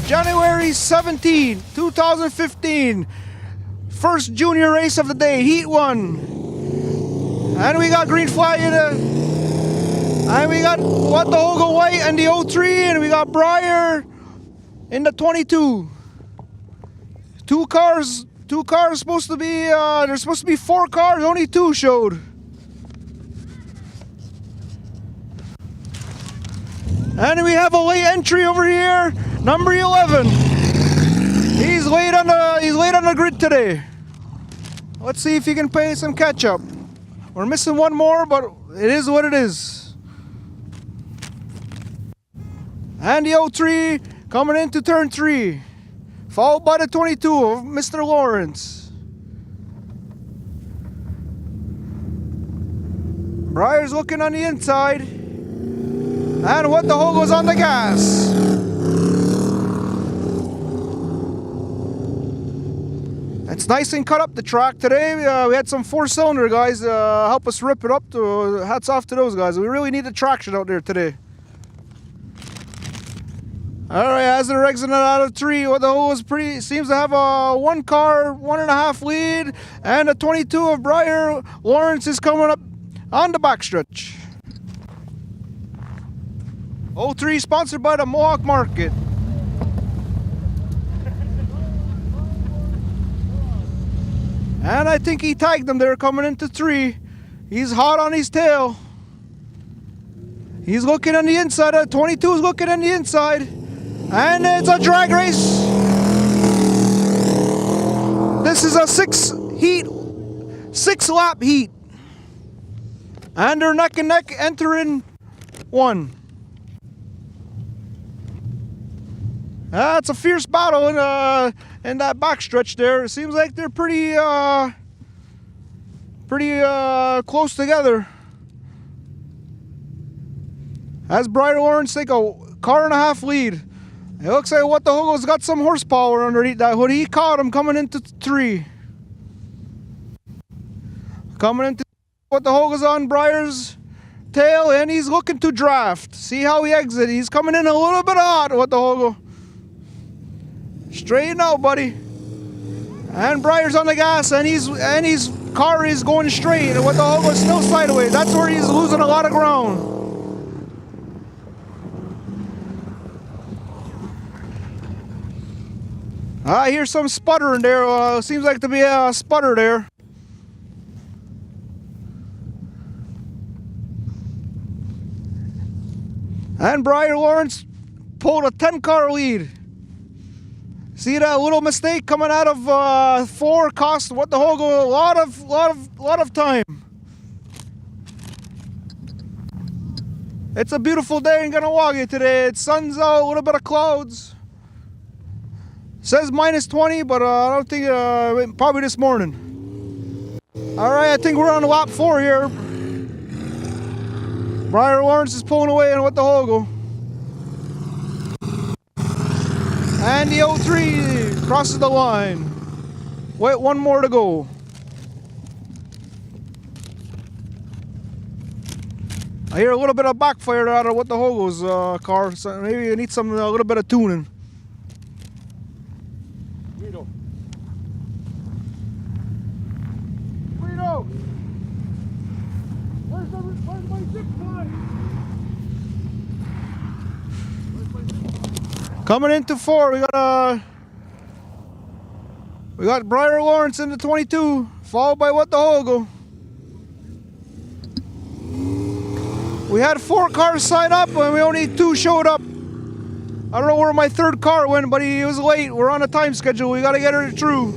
January 17, 2015. First junior race of the day, Heat 1. And we got green flag in the... And we got What the Hogo White and the 03, and we got Briar in the 22. Two cars supposed to be, there's supposed to be 4 cars, only 2 showed. And we have a late entry over here, number 11. He's late on the grid today. Let's see if he can play some catch up. We're missing one more, but it is what it is. And the 03 coming into turn 3, followed by the 22 of Mr. Lawrence. Briar's looking on the inside. And What the Hogo's on the gas. It's nice and cut up the track today. We had some 4-cylinder guys help us rip it up. Hats off to those guys. We really need the traction out there today. Alright, as they're exiting out of 3, What the Hogo's seems to have a 1 car, 1.5 lead, and a 22 of Briar Lawrence is coming up on the backstretch. 03 sponsored by the Mohawk Market. And I think he tagged them there coming into 3. He's hot on his tail. He's looking on the inside. 22 is looking on the inside. And it's a drag race. This is a 6-lap heat. And they're neck and neck entering 1. It's a fierce battle in that backstretch there. It seems like they're pretty close together. As Briar Lawrence take a 1.5 car lead. It looks like What the Hogo's got some horsepower underneath that hood. He caught him coming into 3. Coming into What the Hogo's on Briar's tail, and he's looking to draft. See how he exits. He's coming in a little bit hot, What the Hogo. Straighten out, buddy. And Briar's on the gas, and his car is going straight, and What the Hogo's still sideways. That's where he's losing a lot of ground. I hear some sputtering there. Seems like to be a sputter there. And Briar Lawrence pulled a 10-car lead. See that little mistake coming out of 4 cost What the Hogo a lot of time. It's a beautiful day in Kahnawake today. It's sun's out, a little bit of clouds. Says -20, but I don't think probably this morning. All right, I think we're on lap 4 here. Briar Lawrence is pulling away on What the Hogo. And the 03 crosses the line. Wait, 1 more to go. I hear a little bit of backfire out of What the Hogo's car, so maybe you need a little bit of tuning. Guido. Where's my 6 line? Coming into 4, we got Briar Lawrence in the 22, followed by What the Hogo. We had 4 cars sign up, and we only 2 showed up. I don't know where my 3rd car went, but he was late. We're on a time schedule. We got to get her through.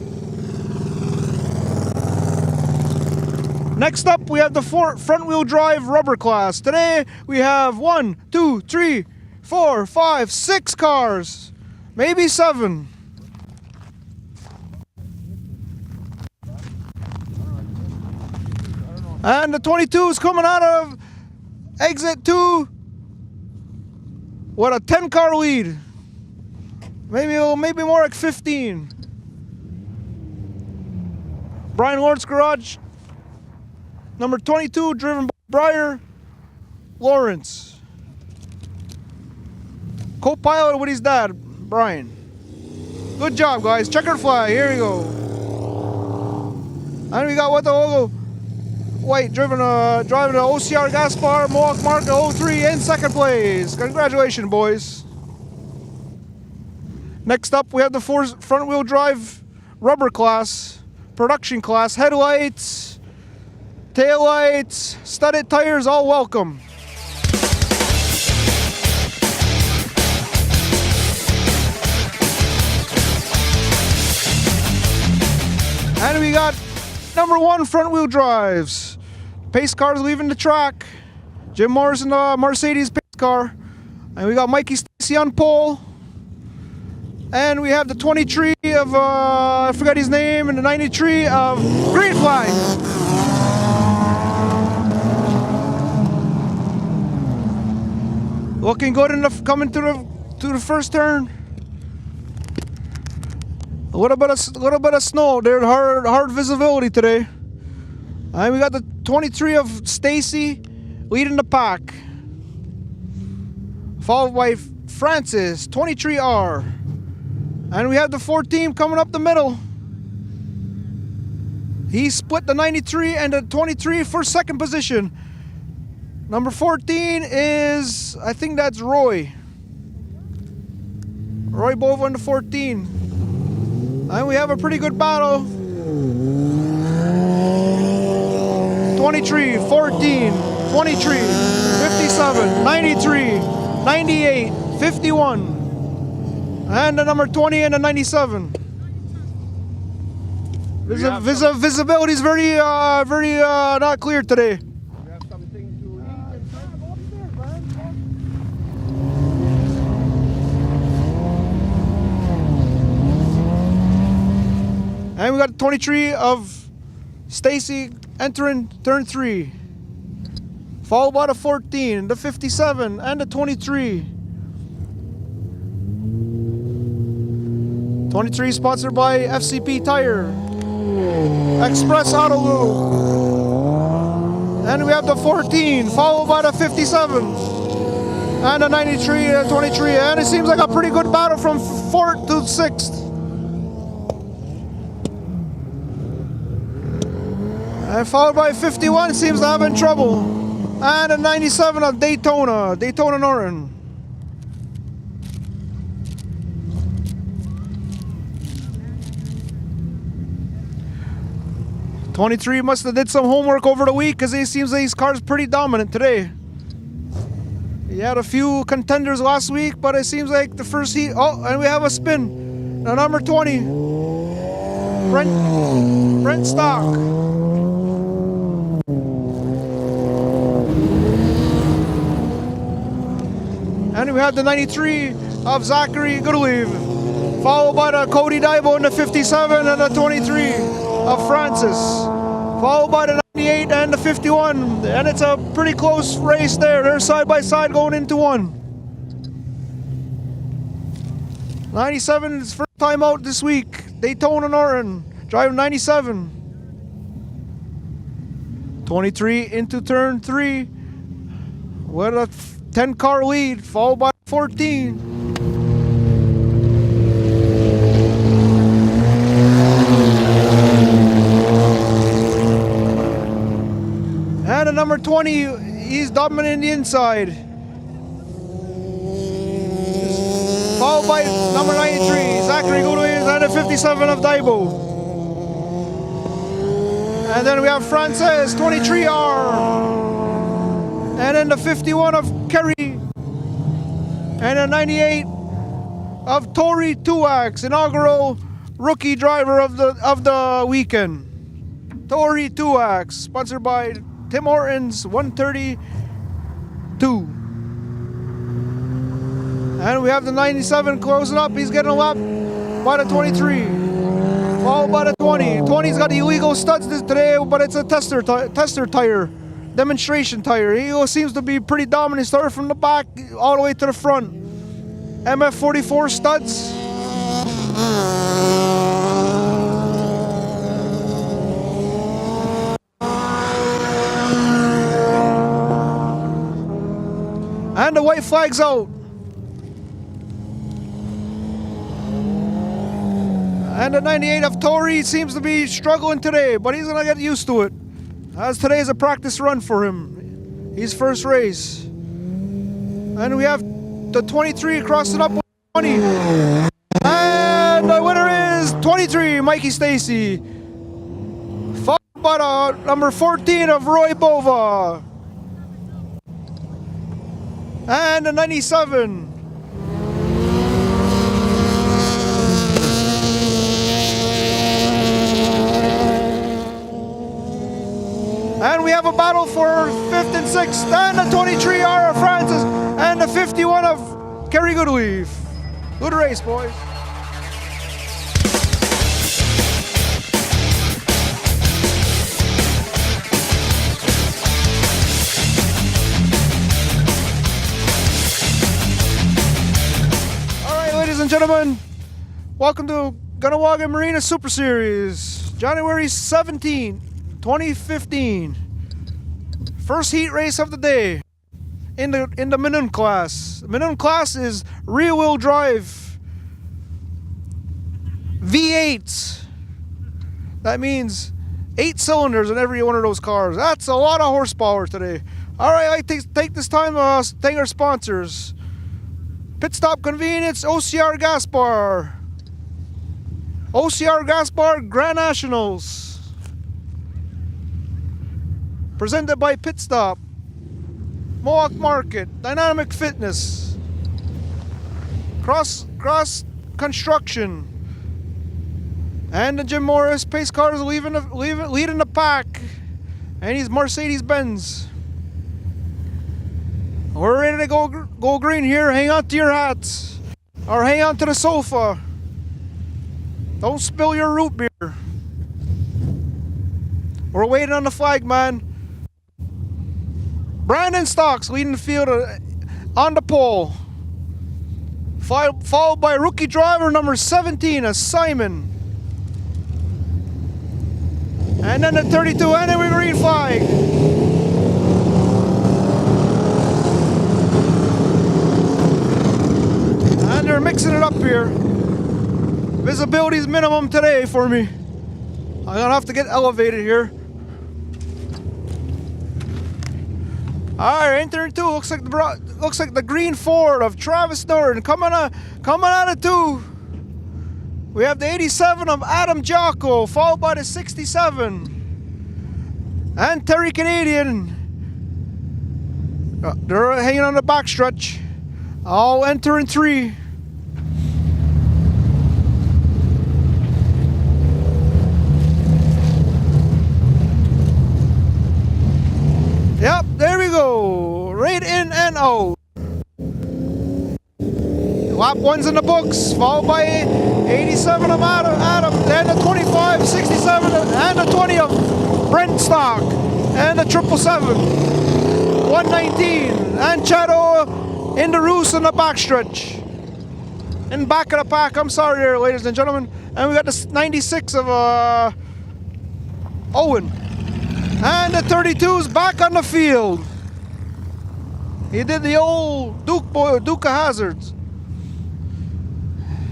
Next up, we have the front-wheel drive rubber class. Today, we have 1, 2, 3, 4, 5, 6 cars, maybe 7. And the 22 is coming out of exit 2. What a 10-car lead. Maybe more like 15. Brian Lawrence Garage, number 22, driven by Briar Lawrence. Co-pilot with his dad, Brian. Good job, guys. Checkered flag. Here we go. And we got what the logo. White driving the OCR Gaspar Mohawk Mark 03 in second place. Congratulations, boys. Next up, we have the front wheel drive rubber class, production class, headlights, taillights, studded tires, all welcome. And we got number 1 front wheel drives. Pace cars leaving the track. Jim Morrison, Mercedes pace car. And we got Mikey Stacy on pole. And we have the 23 of, I forgot his name, and the 93 of Green Flag. Looking good enough coming to the first turn. A little bit of snow. There's hard visibility today. And we got the 23 of Stacy leading the pack, followed by Francis 23R, and we have the 14 coming up the middle. He split the 93 and the 23 for second position. Number 14 is, I think that's Roy Bova on the 14. And we have a pretty good battle. 23, 14, 23, 57, 93, 98, 51. And the number 20 and the 97. Visibility is very not clear today. And we got 23 of Stacy entering turn 3, followed by the 14, the 57, and the 23. 23 sponsored by FCP Tire, Express Auto Lube. And we have the 14, followed by the 57, and the 93, 23. And it seems like a pretty good battle from 4th to 6th. And followed by 51, seems to have in trouble. And a 97 of Daytona Norton. '23 must have did some homework over the week, because it seems like his car's pretty dominant today. He had a few contenders last week, but it seems like the first heat. Oh, and we have a spin. The number 20, Brent Stock. And we have the 93 of Zachary Goodleave, followed by the Cody Daibo in the 57 and the 23 of Francis, followed by the 98 and the 51. And it's a pretty close race there. They're side by side going into one. 97 is first time out this week. Daytona Norton driving 97. 23 into turn 3 with a 10-car lead, followed by 14. And the number 20, he's dominating the inside. Followed by number 93, Zachary Goodleave, and the 57 of Daibo. And then we have Frances, 23R. And then the 51 of Kerry, and the 98 of Tori Tuax, inaugural rookie driver of the weekend. Tori Tuax, sponsored by Tim Hortons 132. And we have the 97 closing up. He's getting a lap by the 23, followed by the 20. 20's got the illegal studs today, but it's a tester tire. Demonstration tire. He seems to be pretty dominant. Started from the back all the way to the front. MF44 studs. And the white flag's out. And the 98 of Tori seems to be struggling today, but he's gonna get used to it, as today is a practice run for him. His first race. And we have the 23 crossing up with 20. And the winner is 23, Mikey Stacy. Followed by the number 14 of Roy Bova. And the 97. And we have a battle for 5th and 6th, and the 23 Ara Francis, and the 51 of Kerry Goodleaf. Good race, boys. All right, ladies and gentlemen, welcome to Kahnawake Marina Super Series, January 17, 2015. First heat race of the day in the Minun class. Minun class is rear wheel drive V8s. That means 8 cylinders in every one of those cars. That's a lot of horsepower today. All right, I'd like to take this time to thank our sponsors. Pit Stop Convenience, OCR Gas Bar. OCR Gas Bar, Grand Nationals. Presented by Pit Stop, Mohawk Market, Dynamic Fitness, Cross Construction, and the Jim Morris Pace Cars leading the pack, and he's Mercedes-Benz. We're ready to go green here. Hang on to your hats, or hang on to the sofa. Don't spill your root beer. We're waiting on the flag, man. Brandon Stocks leading the field on the pole. Followed by rookie driver number 17, Simon. And then the 32, and then we green flag. And they're mixing it up here. Visibility's minimum today for me. I'm gonna have to get elevated here. Alright, entering 2. Looks like the green Ford of Travis Norton coming out of 2. We have the 87 of Adam Jocko, followed by the 67 and Terry Canadian. They're hanging on the backstretch. All entering 3. Yep, there we go. Right in and out. Lap 1's in the books, followed by 87 of Adam, then the 25, 67, and the 20 of Brent Stock, and the 777, 119, and Chado in the roost in the backstretch. In back of the pack, I'm sorry there, ladies and gentlemen. And we got the 96 of Owen. And the 32's back on the field. He did the old Duke of Hazards.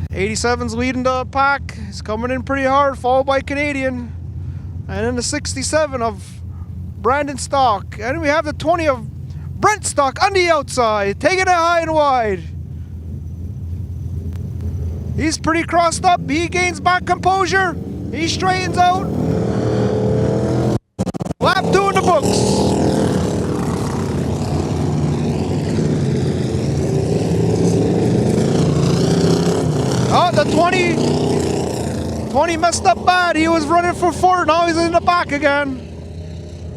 87's leading the pack. He's coming in pretty hard, followed by Canadian. And then the 67 of Brandon Stock. And we have the 20 of Brent Stock on the outside, taking it high and wide. He's pretty crossed up. He gains back composure. He straightens out. Lap 2 in the books. Oh, the 20 messed up bad. He was running for 4. Now he's in the back again.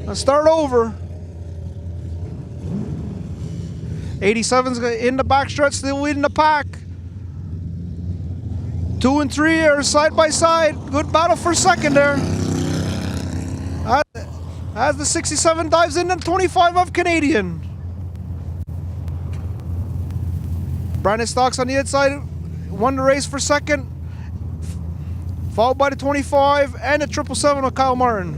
Let's start over. 87's in the backstretch, still leading the pack. 2 and 3 are side by side. Good battle for second there. As the 67 dives in, the 25 of Canadian. Brandon Stocks on the inside won the race for second, followed by the 25 and the 777 of Kyle Martin.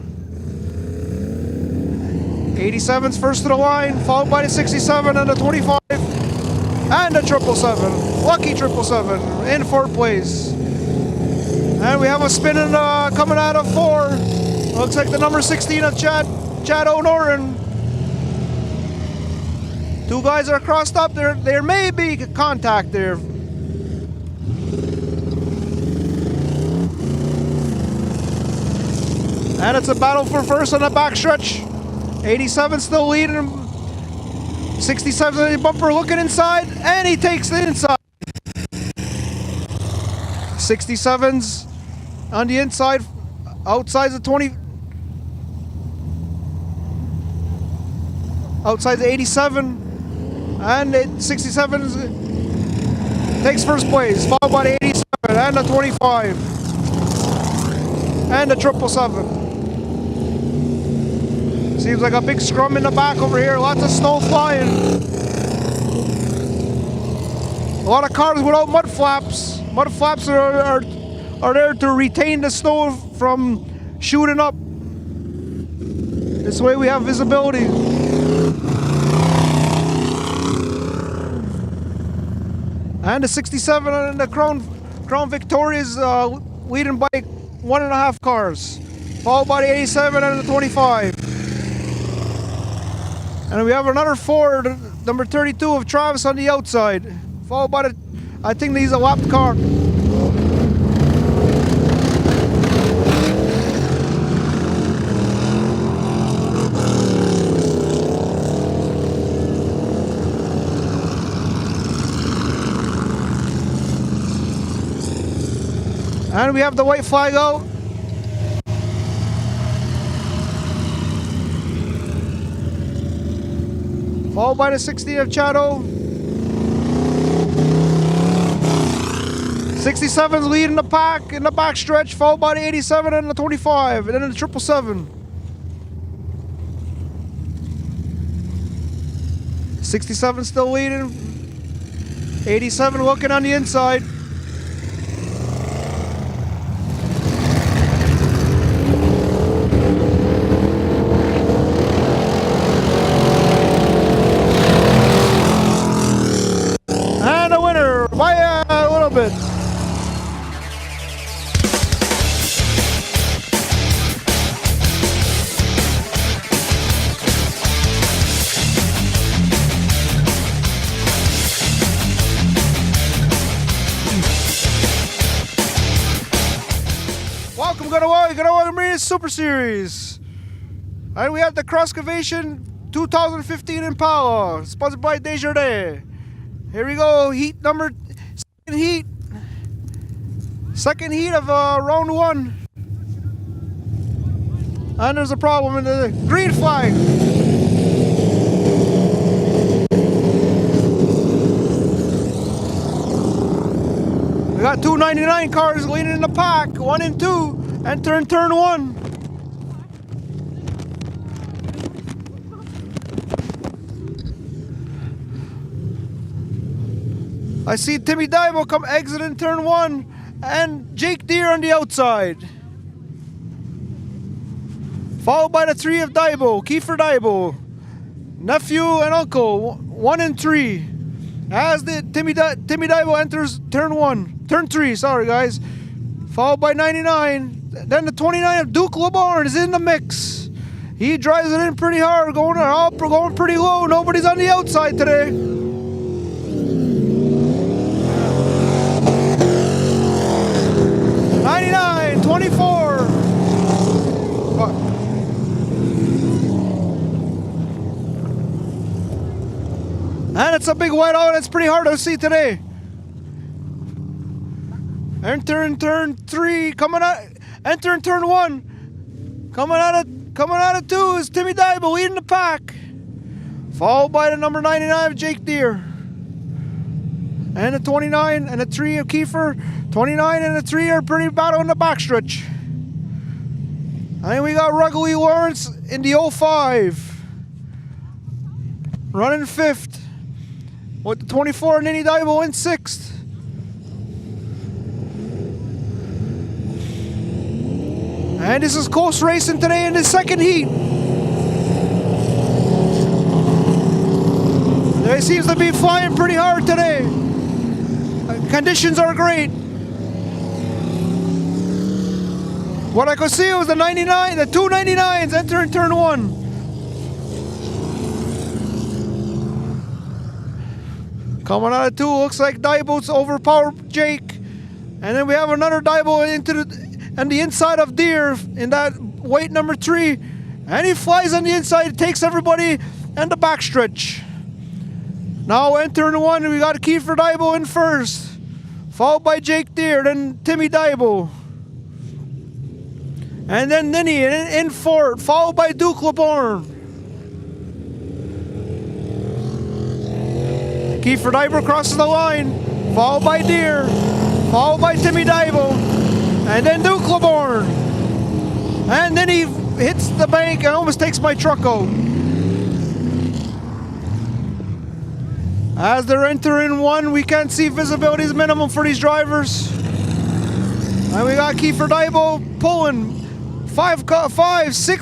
87's first to the line, followed by the 67 and the 25 and the 777. Lucky 777 in 4th place. And we have a spinning coming out of 4. Looks like the number 16 of Chad O'Noran. 2 guys are crossed up. There may be contact there. And it's a battle for first on the backstretch. 87 still leading. 67 in the bumper looking inside, and he takes the inside. 67's on the inside, outside the 20. Outside the 87. And 67 takes first place, followed by the 87 and the 25 and the 777. Seems like a big scrum in the back over here. Lots of snow flying. A lot of cars without mud flaps. Mud flaps are there to retain the snow from shooting up. This way we have visibility. And the 67 and the Crown Victoria is leading by 1.5 cars, followed by the 87 and the 25. And we have another Ford, number 32 of Travis on the outside, followed by the, I think he's a lapped car. And we have the white flag out. Followed by the 16 of Chado. 67's leading the pack in the back stretch, followed by the 87 and the 25, and then the 777. 67 still leading. 87 looking on the inside. Gonna Marine Super Series. And we have the Cross Cavation 2015 Impala, sponsored by Desjardins. Here we go, second heat of round 1. And there's a problem in the green flag. We got 299 cars leading in the pack, 1 and 2. Enter in turn 1. I see Timmy Dibo come exit in turn 1 and Jake Deere on the outside. Followed by the 3 of Dibo, Kiefer Dibo. Nephew and uncle, 1 and 3. As the Timmy Dibo enters turn 3, sorry guys. Followed by 99. Then the 29 of Duke LeBarn is in the mix. He drives it in pretty hard, going up, going pretty low. Nobody's on the outside today. '99, 24. And it's a big whiteout. It's pretty hard to see today. Enter in turn 3, enter in turn 1. Coming out of 2 is Timmy Dibo leading the pack. Followed by the number 99 of Jake Deere. And the 29 and the 3 of Kiefer. 29 and the 3 are pretty battle in the backstretch. And then we got Ruggly Lawrence in the 05. Running 5th. With the 24 Ninny Dibo in 6th. And this is close racing today in the second heat. They seems to be flying pretty hard today. Conditions are great. What I could see was the 99, the 299s entering turn 1. Coming out of 2, looks like Daibo's overpowered Jake. And then we have another Daibo on the inside of Deer in that weight number 3. And he flies on the inside, takes everybody and the backstretch. Now entering 1, we got Kiefer Daibo in first, followed by Jake Deer, then Timmy Daibo. And then Ninny in fourth, followed by Duke LeBorn. Kiefer Daibo crosses the line, followed by Deer, followed by Timmy Daibo, and then Duke LeBorn. And then he hits the bank and almost takes my truck out. As they're entering 1, we can't see visibility is minimum for these drivers. And we got Kiefer Daibo pulling 6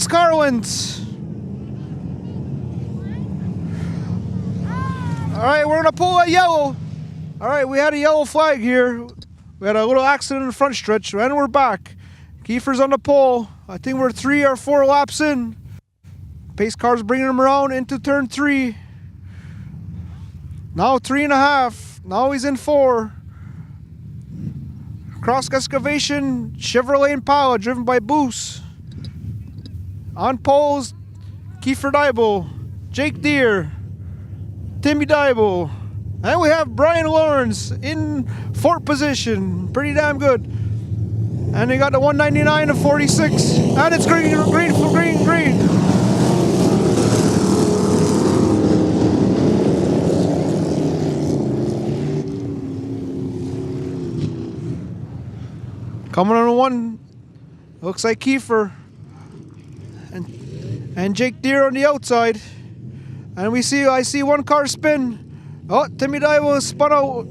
car lengths. All right, we're gonna pull a yellow. All right, we had a yellow flag here. We had a little accident in the front stretch, and we're back. Kiefer's on the pole. I think we're 3 or 4 laps in. Pace car's bringing him around into turn 3. Now 3.5. Now he's in 4. Cross excavation, Chevrolet Impala driven by Boos. On poles, Kiefer Daibo, Jake Deer, Timmy Daibo. And we have Brian Lawrence in 4th position. Pretty damn good. And they got the 199 and 46. And it's green. Coming on 1, looks like Kiefer and Jake Deer on the outside. And I see 1 car spin. Oh, Timmy Daibo spun out.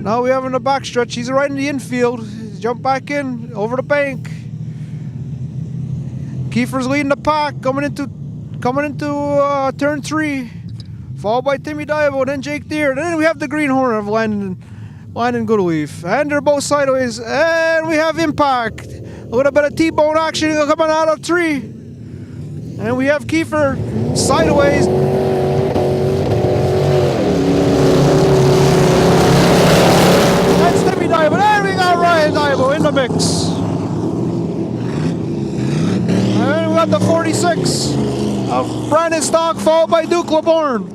Now we have in the backstretch. He's right in the infield. He's jumped back in over the bank. Kiefer's leading the pack coming into turn 3, followed by Timmy Daibo, then Jake Deer. Then we have the Green Hornet of Landon Goodleaf. And they're both sideways. And we have impact. A little bit of T-bone action coming out of 3. And we have Kiefer sideways. That's Timmy Daibo. There we got Ryan Daibo in the mix. And we got the 46 of Brandon Stock, followed by Duke LeBorn.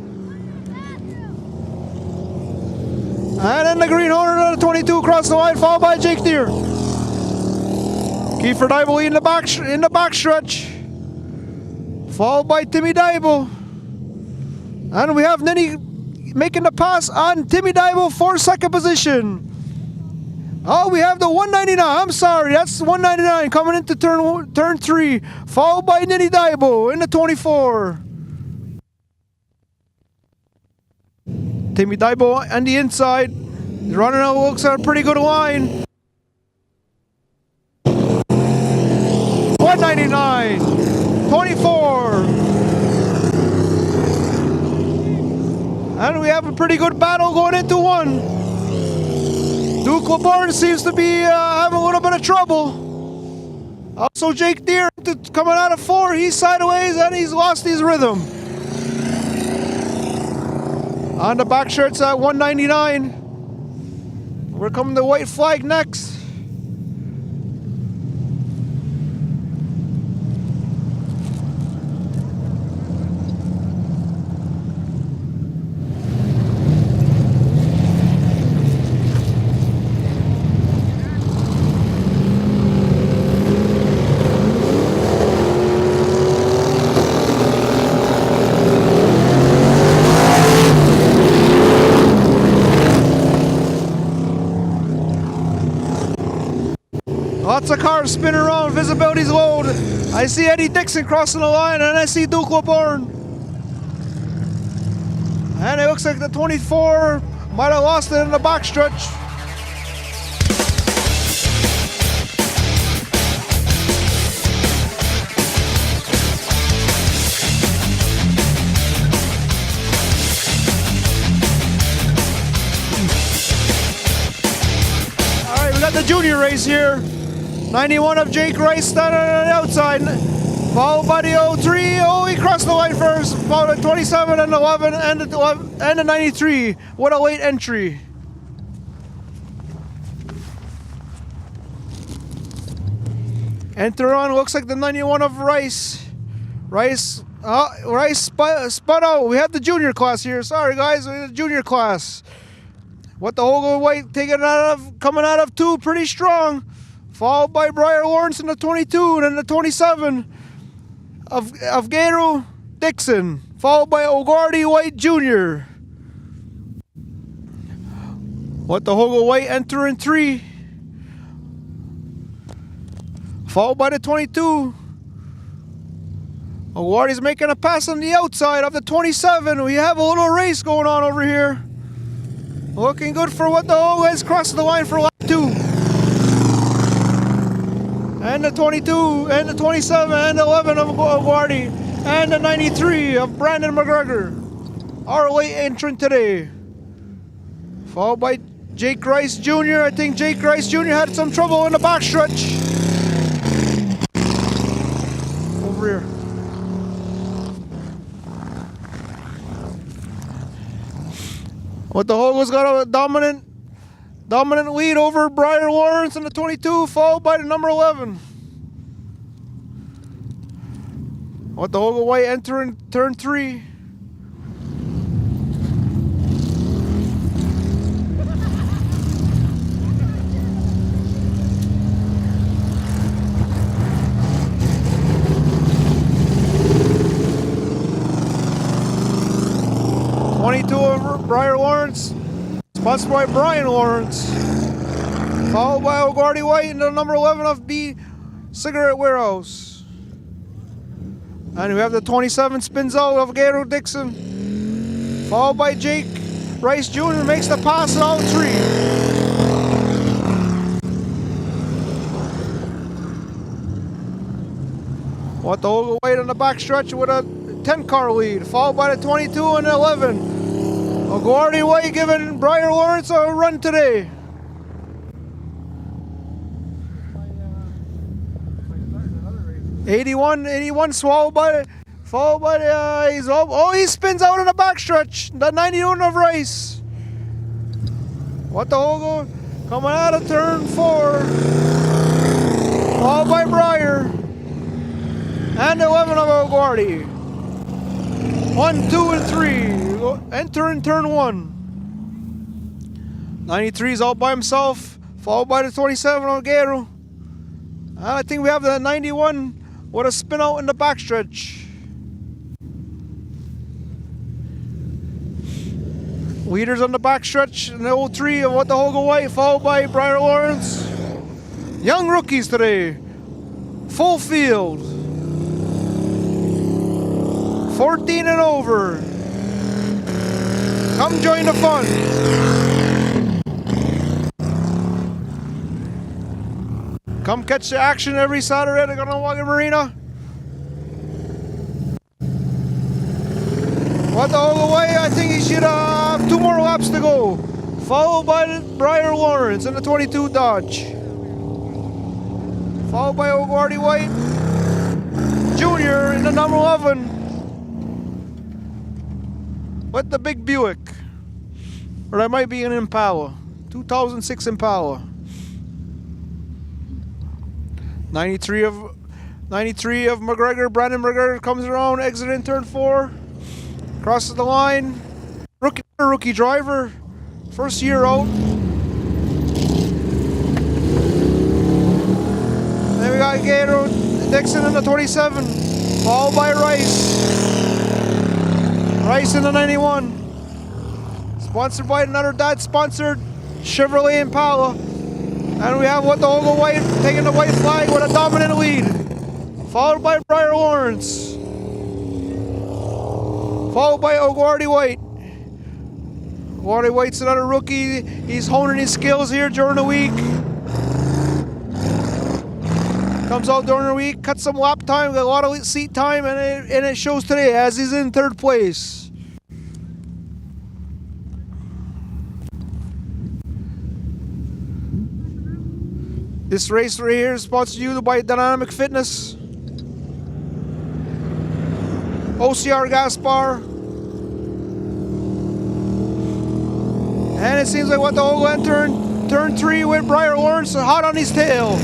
And then the Green Hornet on the 22 across the line, followed by Jake Deer. Kiefer Daibo in the backstretch, followed by Timmy Daibo. And we have Ninny making the pass on Timmy Daibo for 2nd position. Oh, we have the 199. I'm sorry, that's 199 coming into turn 3, followed by Ninny Daibo in the 24. Timmy Daibo on the inside. He's running out, looks at a pretty good line. 199, 24. And we have a pretty good battle going into 1. Duke LeBorn seems to be having a little bit of trouble. Also Jake Deer coming out of 4, he's sideways and he's lost his rhythm. On the back shirts at 199. We're coming to white flag next. Lots of cars spinning around, visibility's low. I see Eddie Dixon crossing the line, and I see Duke LeBorn. And it looks like the 24 might have lost it in the backstretch. All right, we got the junior race here. 91 of Jake Rice standing on the outside. Followed by the 03. Oh, he crossed the line first. Followed by 27 and 11 and the 93. What a late entry. Enter on, looks like the 91 of Rice. Rice spun out. We have the junior class here. Sorry guys, we have the junior class. What the Hogo White coming out of 2, pretty strong. Followed by Briar Lawrence in the 22 and then the 27 of Gato Dixon. Followed by O'Gardy White Jr. What the Hogo White enter in 3. Followed by the 22. O'Gardy's making a pass on the outside of the 27. We have a little race going on over here. Looking good for what the Hogo has crossed the line for lap 2. And the 22, and the 27, and the 11 of O'Gardy, and the 93 of Brandon McGregor. Our late entrant today. Followed by Jake Rice Jr. I think Jake Rice Jr. had some trouble in the backstretch. Over here. What the Hogo's got a dominant lead over Briar Lawrence in the 22, followed by the number 11. What the Hogo White entering turn 3. Of Briar Lawrence, sponsored by Brian Lawrence, followed by O'Gardy White and the number 11 of B Cigarette Warehouse. And we have the 27 spins out of Gato Dixon, followed by Jake Rice Jr. makes the pass in all 3. What the Hogo White on the backstretch with a 10-car lead, followed by the 22 and 11. O'Gardy White giving Briar Lawrence a run today. '81 followed by the he spins out in the backstretch. The 91 of Rice. What the Hogo coming out of turn 4, followed by Briar and 11 of O'Gardy. 1, 2, and 3. Enter in turn 1. 93 is out by himself, followed by the 27 on Gato. And I think we have the 91 with a spin out in the backstretch. Leaders on the backstretch in the 03 of What the Hogo White, followed by Briar Lawrence. Young rookies today. Full field. 14 and over. Come join the fun. Come catch the action every Saturday at the Ganawagi Marina. What the Hogo White, I think he should have 2 more laps to go. Followed by Briar Lawrence in the 22 Dodge. Followed by O'Gardy White Jr. in the number 11. With the big Buick. Or that might be an Impala. 2006 Impala. 93 of McGregor. Brandon McGregor comes around, exit in turn 4. Crosses the line. Rookie driver. First year out. Then we got Gato Dixon in the 27. Followed by Rice. Rice in the 91. Sponsored by another dad-sponsored Chevrolet Impala. And we have What the Hogo White taking the white flag with a dominant lead. Followed by Briar Lawrence. Followed by O'Gardy White. O'Gardy White's another rookie. He's honing his skills here during the week. Comes out during the week, cuts some lap time, got a lot of seat time, and it shows today as he's in 3rd place. This race right here is sponsored to you by Dynamic Fitness, OCR Gaspar, and it seems like what the Hogo entered turn 3 with Briar Lawrence hot on his tail.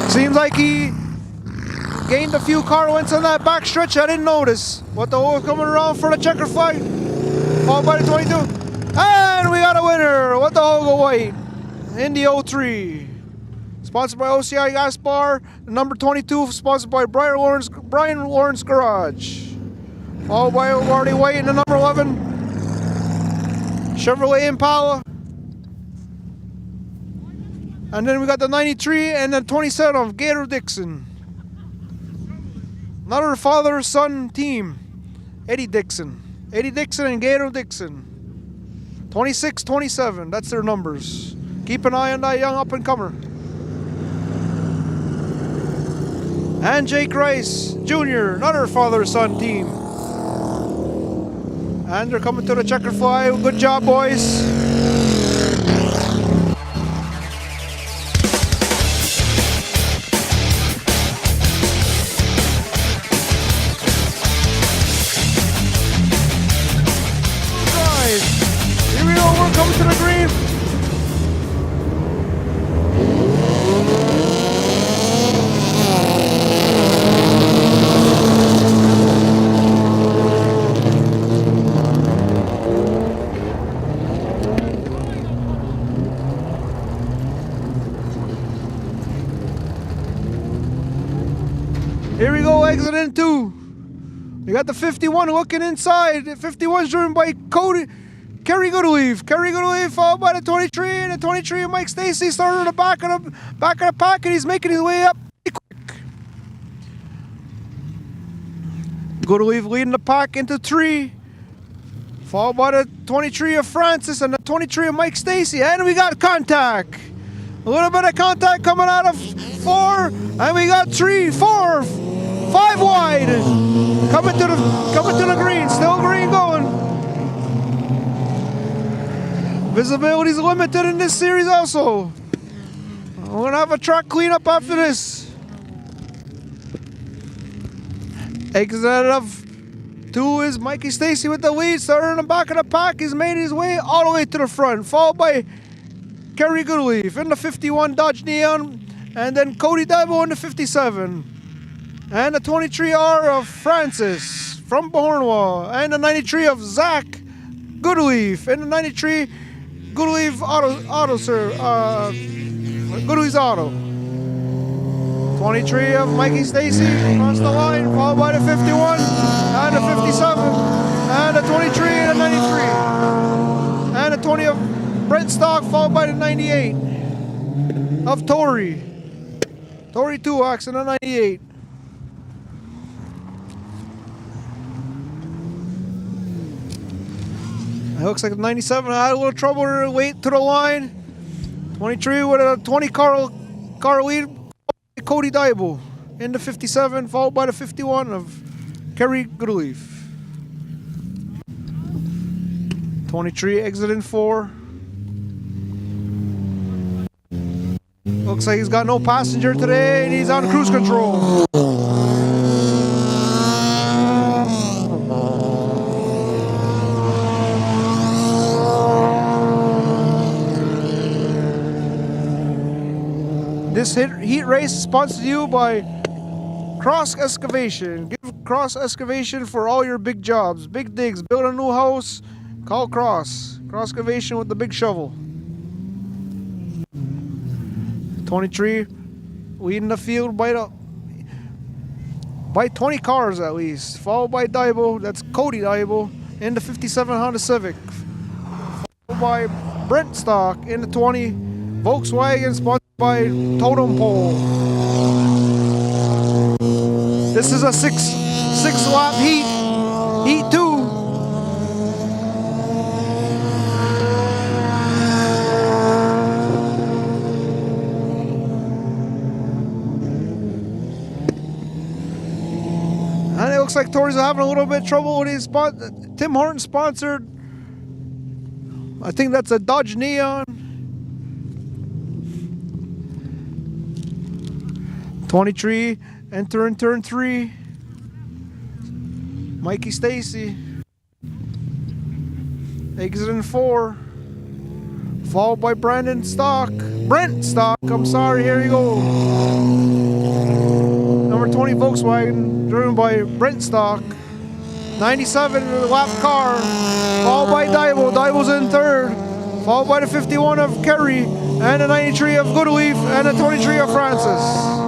Seems like he gained a few car lengths on that back stretch. I didn't notice. What the Hogo coming around for the checker flag, followed by the 22, and we got a winner. What the Hogo White in the 03. Sponsored by OCI Gaspar, number 22, sponsored by Brian Lawrence Garage. Followed by Marty White in the number 11, Chevrolet Impala. And then we got the 93 and the 27 of Gator Dixon. Another father-son team, Eddie Dixon. Eddie Dixon and Gator Dixon. 26-27, that's their numbers. Keep an eye on that young up-and-comer. And Jake Rice Jr., another father-son team. And they're coming to the checker fly. Good job, boys. Guys, here we go, we're coming to the green. Here we go, exiting 2. We got the 51 looking inside. The 51 is driven by Kerry Goodleaf. Kerry Goodleaf followed by the 23, and the 23 of Mike Stacy started in the back of the pack, and he's making his way up pretty quick. Goodleaf leading the pack into 3, followed by the 23 of Francis and the 23 of Mike Stacy, and we got contact. A little bit of contact coming out of 4, and we got 3, 4, 5 wide. Coming to the green, still green going. Visibility's limited in this series also. We're gonna have a track cleanup after this. Exit of 2 is Mikey Stacy with the lead, starting in the back of the pack. He's made his way all the way to the front, followed by Kerry Goodleaf in the 51 Dodge Neon, and then Cody Dabo in the 57. And the 23R of Francis from Bohornwall, and the 93 of Zach Goodleaf, and the 93 Goodleaf Goodleaf's Auto. 23 of Mikey Stacy across the line, followed by the 51, and the 57, and the 23 and the 93. And the 20 of Brent Stock, followed by the 98 of Tory 2X and the 98. It looks like the 97 had a little trouble late to the line. 23 with a 20 car lead, Cody Daible in the 57, followed by the 51 of Kerry Goodleaf. 23 exiting 4. Looks like he's got no passenger today and he's on cruise control. This heat race is sponsored to you by Cross Excavation. Give Cross Excavation for all your big jobs. Big digs, build a new house, call Cross. Cross Excavation with the big shovel. 23 leading the field by 20 cars at least. Followed by Daibo, that's Cody Daibo, in the 57 Honda Civic. Followed by Brent Stock in the 20 Volkswagen, sponsored by Totem Pole. This is a six lap heat 2. And it looks like Tories are having a little bit of trouble with his Tim Horton sponsored. I think that's a Dodge Neon. 23, entering turn 3. Mikey Stacy. Exiting 4. Followed by Brent Stock, I'm sorry, here you go. Number 20 Volkswagen, driven by Brent Stock. 97 in the lap car, followed by Daibo. Daibo's in 3rd. Followed by the 51 of Kerry, and the 93 of Goodleaf, and the 23 of Francis.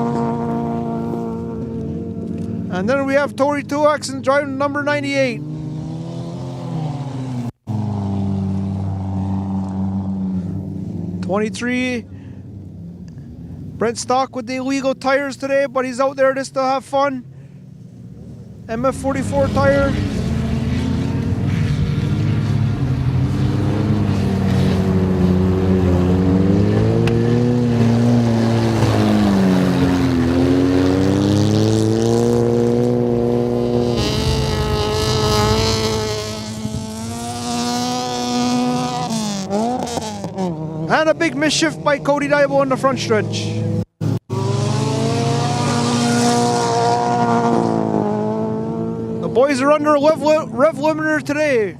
And then we have Tori 2X and driving number 98. '23, Brent Stock with the illegal tires today, but he's out there just to have fun. MF44 tire. And a big misshift by Cody Daibo on the front stretch. The boys are under a rev limiter today.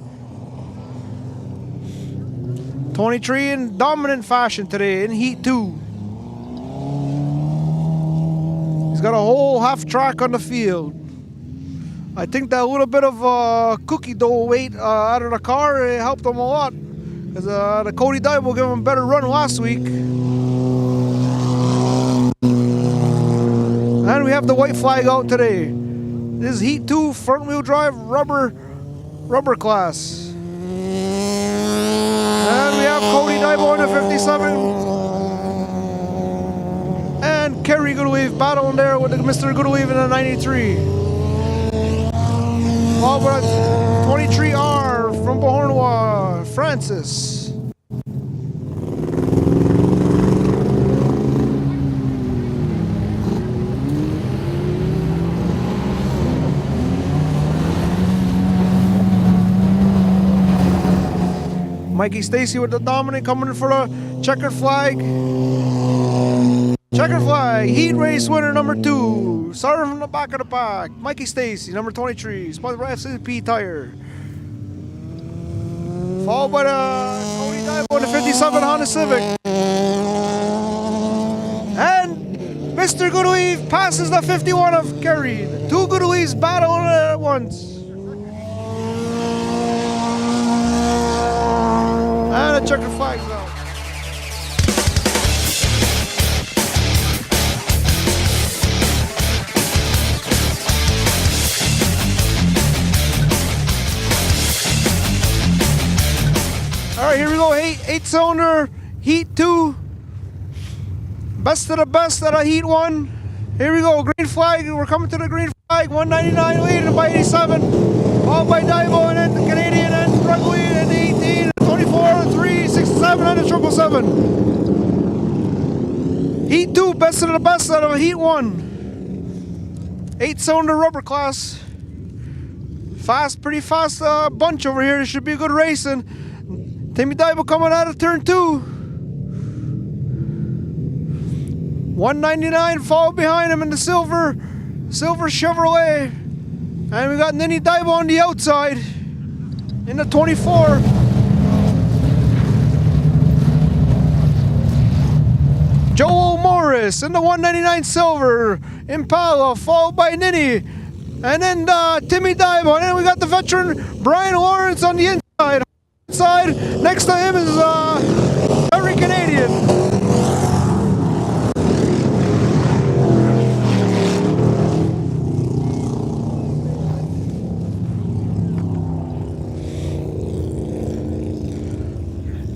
23 in dominant fashion today in Heat 2. He's got a whole half track on the field. I think that little bit of cookie dough weight out of the car helped him a lot. Because the Cody Daibo gave him a better run last week. And we have the white flag out today. This is Heat 2 front wheel drive rubber class. And we have Cody Daibo in the 57. And Kerry Goodleaf battling there with Mr. Goodleaf in the 93. Followed by 23R from Beauharnois, Francis. Mikey Stacy with the dominant coming in for the checkered flag. Checkered flag, heat race winner number 2. Starting from the back of the pack, Mikey Stacy, number 23, sponsored by FCP Tire. Followed by the Cody Daibo in the 57 Honda Civic. And Mr. Goodleaf passes the 51 of Kerry. The two Goodleafs battling at once. And the checkered flag's out. All right, here we go. Eight-cylinder Heat 2. Best of the best out of Heat 1. Here we go. Green flag. We're coming to the green flag. 199 leading by 87. Followed by Daibo and then the Canadian and Rugby and the 18, 24, 3, 67 and the 777. Heat 2. Best of the best out of Heat 1. 8-cylinder rubber class. Fast, pretty fast bunch over here. This should be a good racing. Timmy Daibo coming out of turn 2. 199 followed behind him in the silver Chevrolet. And we got Ninny Daibo on the outside in the 24. Joel Morris in the 199 silver Impala, followed by Ninny. And then Timmy Daibo. And then we got the veteran Brian Lawrence on the inside. Next to him is every Canadian.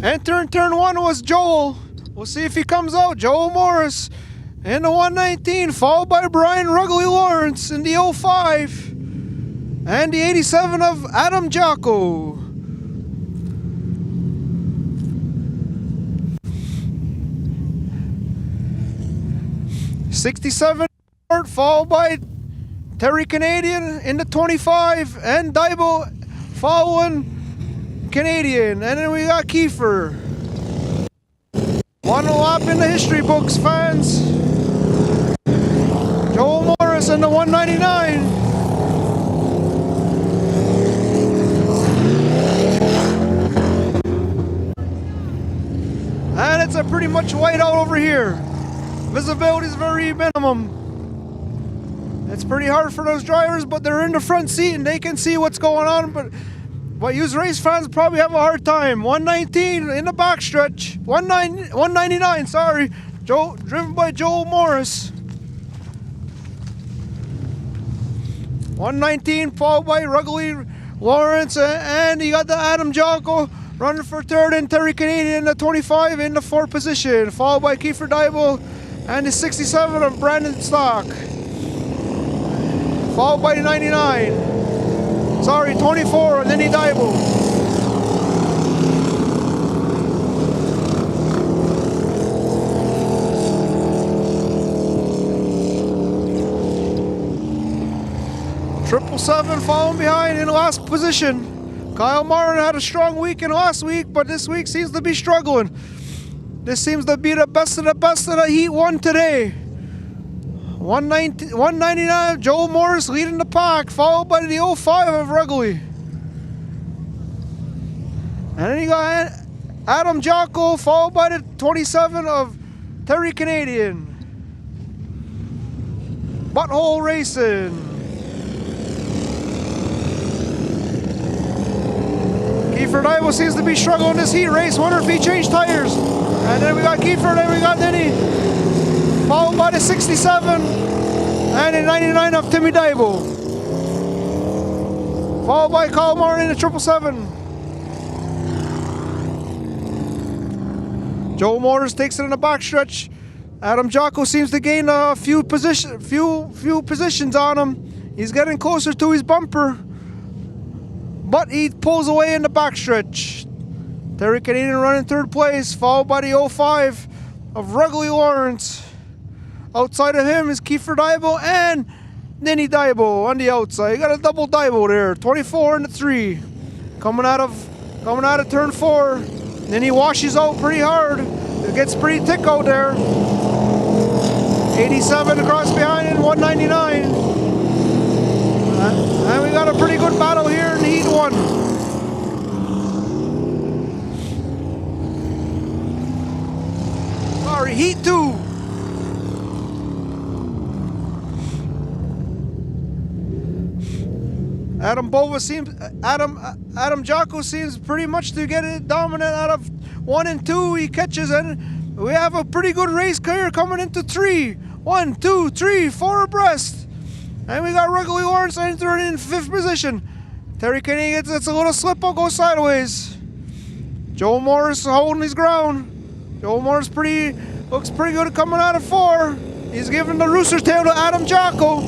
Entering turn 1 was Joel. We'll see if he comes out. Joel Morris in the 119, followed by Brian Ruggly Lawrence in the 05. And the 87 of Adam Jocko. 67 followed by Terry Canadian in the 25 and Daibo following Canadian. And then we got Kiefer. One lap in the history books, fans. Morris in the 199. And it's a pretty much white out over here. Visibility is very minimum. It's pretty hard for those drivers, but they're in the front seat and they can see what's going on. But you race fans probably have a hard time. 119 in the backstretch. 199, sorry. Driven by Joel Morris. 119 followed by Ruggly Lawrence, and you got the Adam Jocko running for third, and Terry Canadian in the 25 in the fourth position, followed by Kiefer Dybel and the 67 of Brandon Stock, followed by the 99. Sorry, 24 of Lenny Dybel. Triple seven following behind in last position. Kyle Martin had a strong weekend last week, but this week seems to be struggling. This seems to be the best of the Heat 1 today. 199, Joel Morris leading the pack, followed by the 05 of Ruggly. And then you got Adam Jocko, followed by the 27 of Terry Canadian. Butthole Racing. Kiefer Dybel seems to be struggling this heat race. Wonder if he changed tires. And then we got Kiefer, then we got Denny. Followed by the 67 and the 99 of Timmy Dybel. Followed by Kyle Martin in the 777. Joel Morris takes it in the backstretch. Adam Jocko seems to gain a few positions on him. He's getting closer to his bumper, but he pulls away in the backstretch. Terry Canadian running third place, followed by the 05 of Ruggly Lawrence. Outside of him is Kiefer Dybel and Lenny Dybel on the outside. You got a double Dybel there, 24 and the 3. Coming out of turn 4. Then he washes out pretty hard. It gets pretty thick out there. 87 across behind in 199. And we got a pretty good battle here in the Heat 1. Sorry, Heat 2. Adam Jocko seems pretty much to get it dominant out of 1 and 2. He catches, and we have a pretty good race here coming into 3. 1, 2, 3, 4 abreast. And we got Ruggly Lawrence entering in 5th position. Terry Canadian gets a little slip up, goes sideways. Joel Morris holding his ground. Joel Morris looks pretty good coming out of 4. He's giving the rooster's tail to Adam Jocko.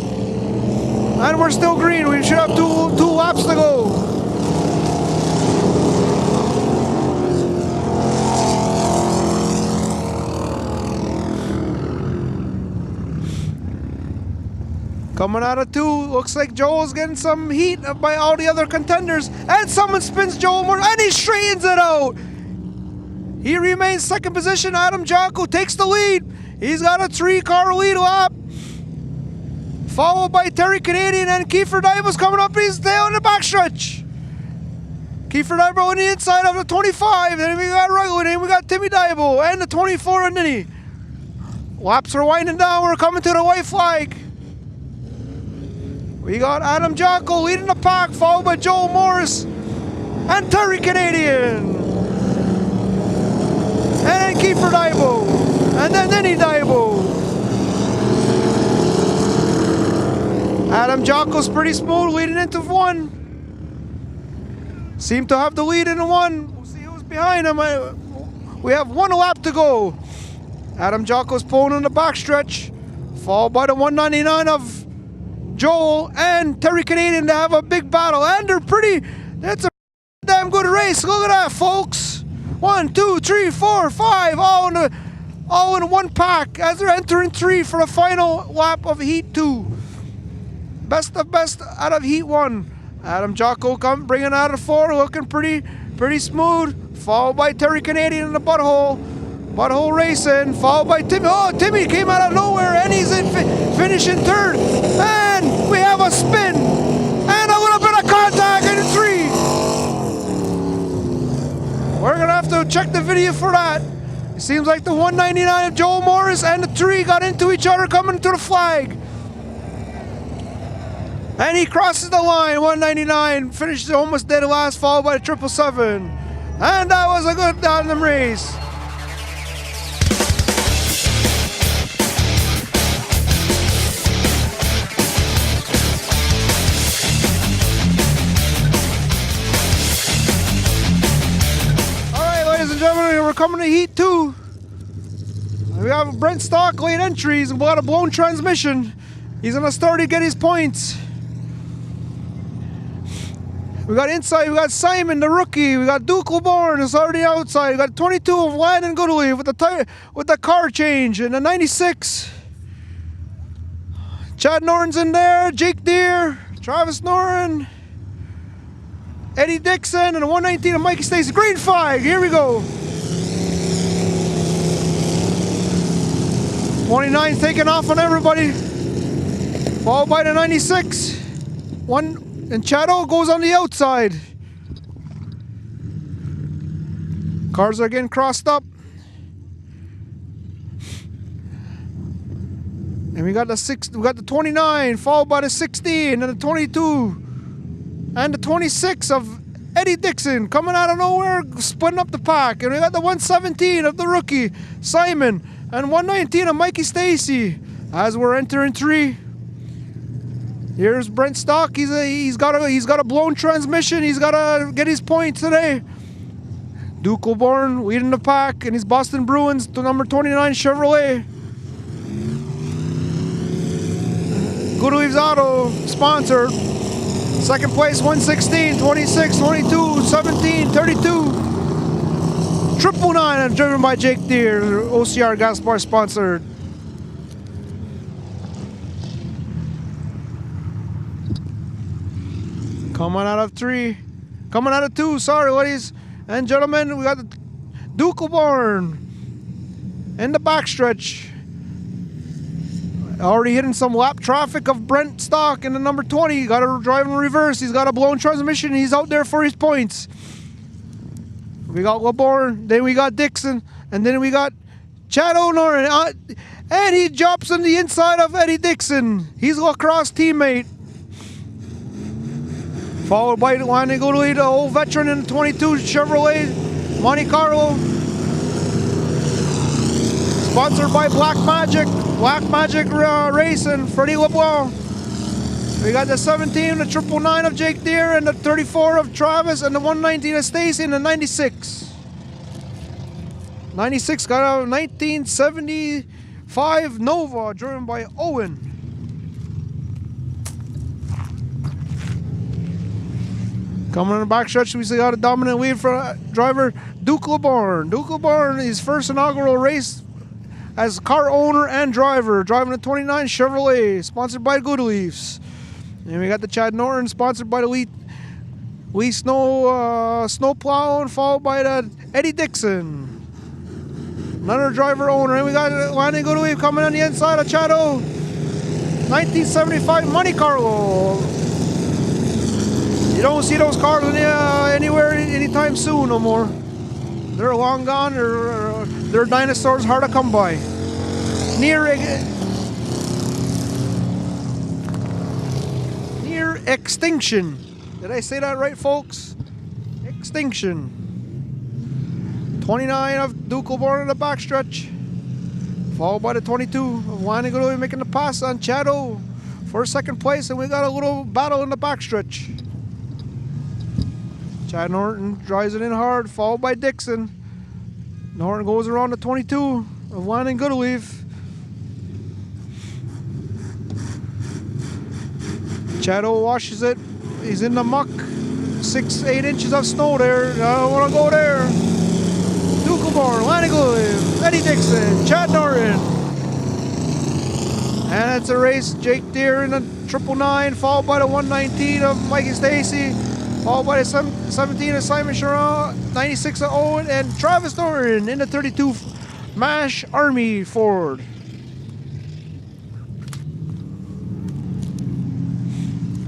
And we're still green. We should have two laps to go. Coming out of 2, looks like Joel's getting some heat by all the other contenders. And someone spins Joel Morris, and he straightens it out. He remains 2nd position. Adam Jocko takes the lead. He's got a 3-car lead lap. Followed by Terry Canadian, and Kiefer Dybel's coming up his tail in the backstretch. Kiefer Dybel on the inside of the 25. Then we got Ruggly, then we got Timmy Dybel, and the 24 and Ninny. Laps are winding down. We're coming to the white flag. We got Adam Jocko leading the pack, followed by Joel Morris and Terry Canadian. And then Kiefer Dybel. And then Lenny Dybel. Adam Jocko's pretty smooth leading into 1. Seem to have the lead in 1. We'll see who's behind him. We have 1 lap to go. Adam Jocko's pulling in the backstretch, followed by the 199 of Joel and Terry Canadian to have a big battle. And that's a damn good race. Look at that, folks. 1, 2, 3, 4, 5, all in 1 pack as they're entering 3 for the final lap of Heat 2. Best of best out of Heat 1. Adam Jocko bringing out of 4, looking pretty smooth. Followed by Terry Canadian in the butthole racing. Followed by Timmy. Oh, Timmy came out of nowhere, and he's in finishing 3rd. check the video for that. It seems like the 199 of Joe Morris and the 3 got into each other coming to the flag. And he crosses the line, 199, finishes almost dead last, followed by the 777. And that was a good tandem race. Gentlemen, we're coming to Heat 2. We have Brent Stock late entries and we got a blown transmission. He's gonna start to get his points. We got inside, we got Simon the rookie, we got Duke LeBorn is already outside, we got 22 of Landon Goodleaf with the car change and the 96. Chad Norton's in there, Jake Deere, Travis Norton, Eddie Dixon, and the 119 of Mikey Stacy. Green flag, here we go. 29 taking off on everybody. Followed by the 96. And Chado goes on the outside. Cars are getting crossed up. And we got the 29, followed by the 16 and the 22. And the 26 of Eddie Dixon coming out of nowhere, splitting up the pack. And we got the 117 of the rookie, Simon, and 119 of Mikey Stacy. As we're entering 3. Here's Brent Stock. He's got a blown transmission. He's got to get his points today. Duke LeBorn leading the pack, and he's Boston Bruins to number 29 Chevrolet. Goodleaf's Auto sponsored. Second place, 116, 26, 22, 17, 32. 999 driven by Jake Deere. OCR Gas Bar sponsored. Coming out of 3. Coming out of 2, sorry ladies and gentlemen. We got the Duke LeBorn in the backstretch. Already hitting some lap traffic of Brent Stock in the number 20. Got to drive in reverse. He's got a blown transmission. He's out there for his points. We got LeBorn. Then we got Dixon. And then we got Chad O'Noran. And he jumps on the inside of Eddie Dixon. He's a lacrosse teammate. Followed by Landon Goodleaf, the old veteran in the 22 Chevrolet Monte Carlo. Sponsored by Black Magic Racing, Freddie LeBlanc. We got the 17, the 999 of Jake Deere, and the 34 of Travis, and the 119 of Stacy, and the 96. 96 got a 1975 Nova driven by Owen. Coming on the backstretch, we got a dominant lead for driver Duke LeBorn. Duke LeBorn, his first inaugural race as car owner and driver, driving a 29 Chevrolet, sponsored by Goodleafs. And we got the Chad Norton, sponsored by the Lee Snowplow, and followed by the Eddie Dixon. Another driver owner, and we got Landon Goodleaf coming on the inside of Chado. 1975 Monte Carlo. You don't see those cars anywhere anytime soon no more. They're long gone. They're dinosaurs hard to come by. Near extinction. Did I say that right, folks? Extinction. 29 of Duke LeBorn in the backstretch. Followed by the 22 of Landon Goodleaf making the pass on Chado for second place. And we got a little battle in the backstretch. Chad Norton drives it in hard, followed by Dixon. Norton goes around the 22 of Landon Goodleaf. Chado washes it. He's in the muck. 6-8 inches of snow there. I don't want to go there. Duke LeBorn, Landon Goodleaf, Eddie Dixon, Chad Norton. And it's a race. Jake Deere in the 999, followed by the 119 of Mikey Stacy. Followed by the 17 of Simon Sharon, 96 of Owen, and Travis Norton in the 32 MASH Army Ford.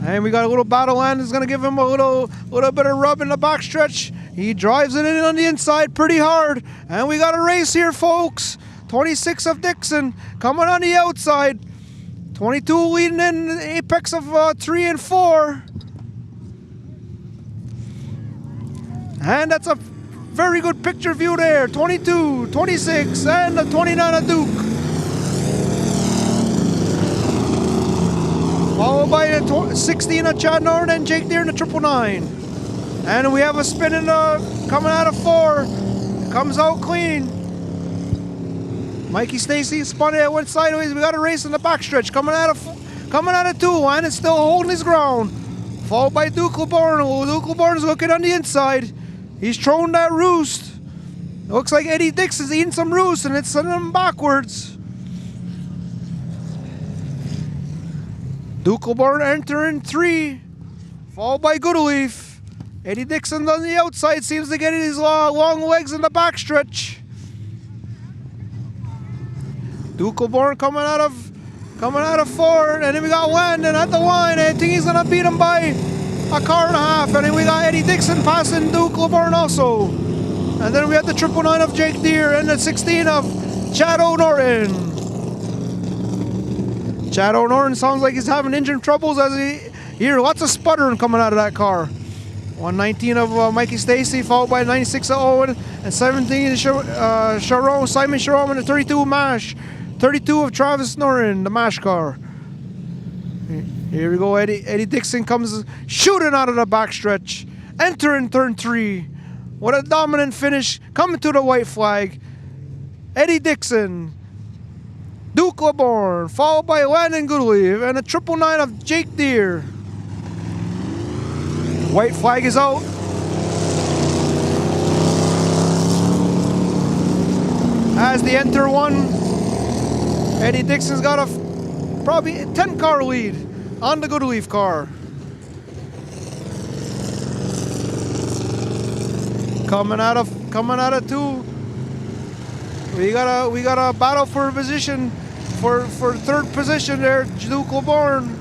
And we got a little battle land. It's going to give him a little bit of rub in the backstretch. He drives it in on the inside pretty hard. And we got a race here, folks. 26 of Dixon coming on the outside. 22 leading in the apex of 3 and 4. And that's a very good picture view there. 22, 26, and the 29 of Duke. Followed by the 16 of Chad Norton and Jake Deere in the 999. And we have a spin in coming out of 4. Comes out clean. Mikey Stacy spun it, went sideways. We got a race in the backstretch coming out of 2, and it's still holding his ground. Followed by Duke LeBorn. Duke LeBorn is looking on the inside. He's throwing that roost. It looks like Eddie Dixon's eating some roost, and it's sending him backwards. Duke LeBorn entering 3, followed by Goodleaf. Eddie Dixon on the outside seems to get his long legs in the backstretch. Duke LeBorn coming out of 4, and then we got Landon at the line. I think he's gonna beat him by a car and a half, and then we got Eddie Dixon passing Duke LeBorn also. And then we have the 999 of Jake Deere and the 16 of Chad O'Norton. Chad O'Norton sounds like he's having engine troubles as he hear lots of sputtering coming out of that car. 119 of Mikey Stacy, followed by 96 of Owen, and 17 Sharon, Simon Sharon, and the 32 Mash. 32 of Travis Norton, the Mash car. Here we go, Eddie Dixon comes shooting out of the backstretch, entering turn 3. What a dominant finish, coming to the white flag. Eddie Dixon, Duke LeBorn, followed by Landon Goodleaf, and a 999 of Jake Deere. White flag is out. As the enter 1, Eddie Dixon's got a probably 10-car lead on the Goodleaf car. Coming out of 2. We got a battle for position for 3rd position there, Duke LeBorn.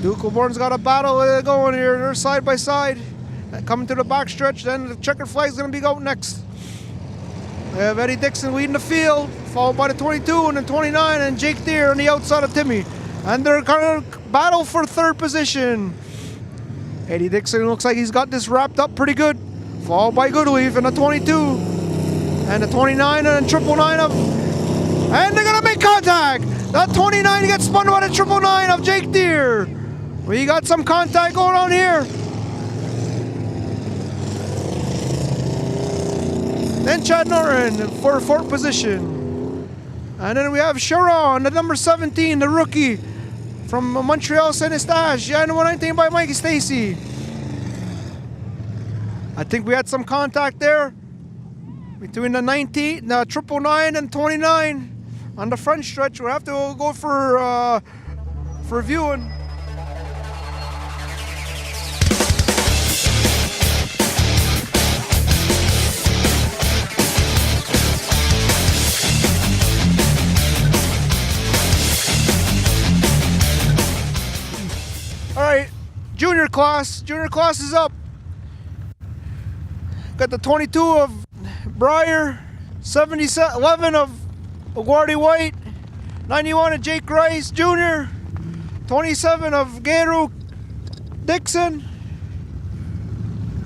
Duke LeBorn's got a battle going here. They're side by side. Coming to the backstretch, then the checkered flag's going to be out next. We have Eddie Dixon leading the field, followed by the 22 and the 29, and Jake Deere on the outside of Timmy. And they're going to battle for 3rd position. Eddie Dixon looks like he's got this wrapped up pretty good, followed by Goodleaf and the 22, and the 29 and the 999 of... And they're going to make contact! That 29 gets spun by the 999 of Jake Deere. We got some contact going on here. Then Chad Norton for 4th position. And then we have Sharon, the number 17, the rookie from Montreal Saint-Eustache, and 119 by Mikey Stacy. I think we had some contact there between the 19, the 999 and 29 on the front stretch. We'll have to go for viewing. All right, junior class is up. Got the 22 of Breyer, 11 of LaGuardia White, 91 of Jake Rice Jr., 27 of Garu Dixon,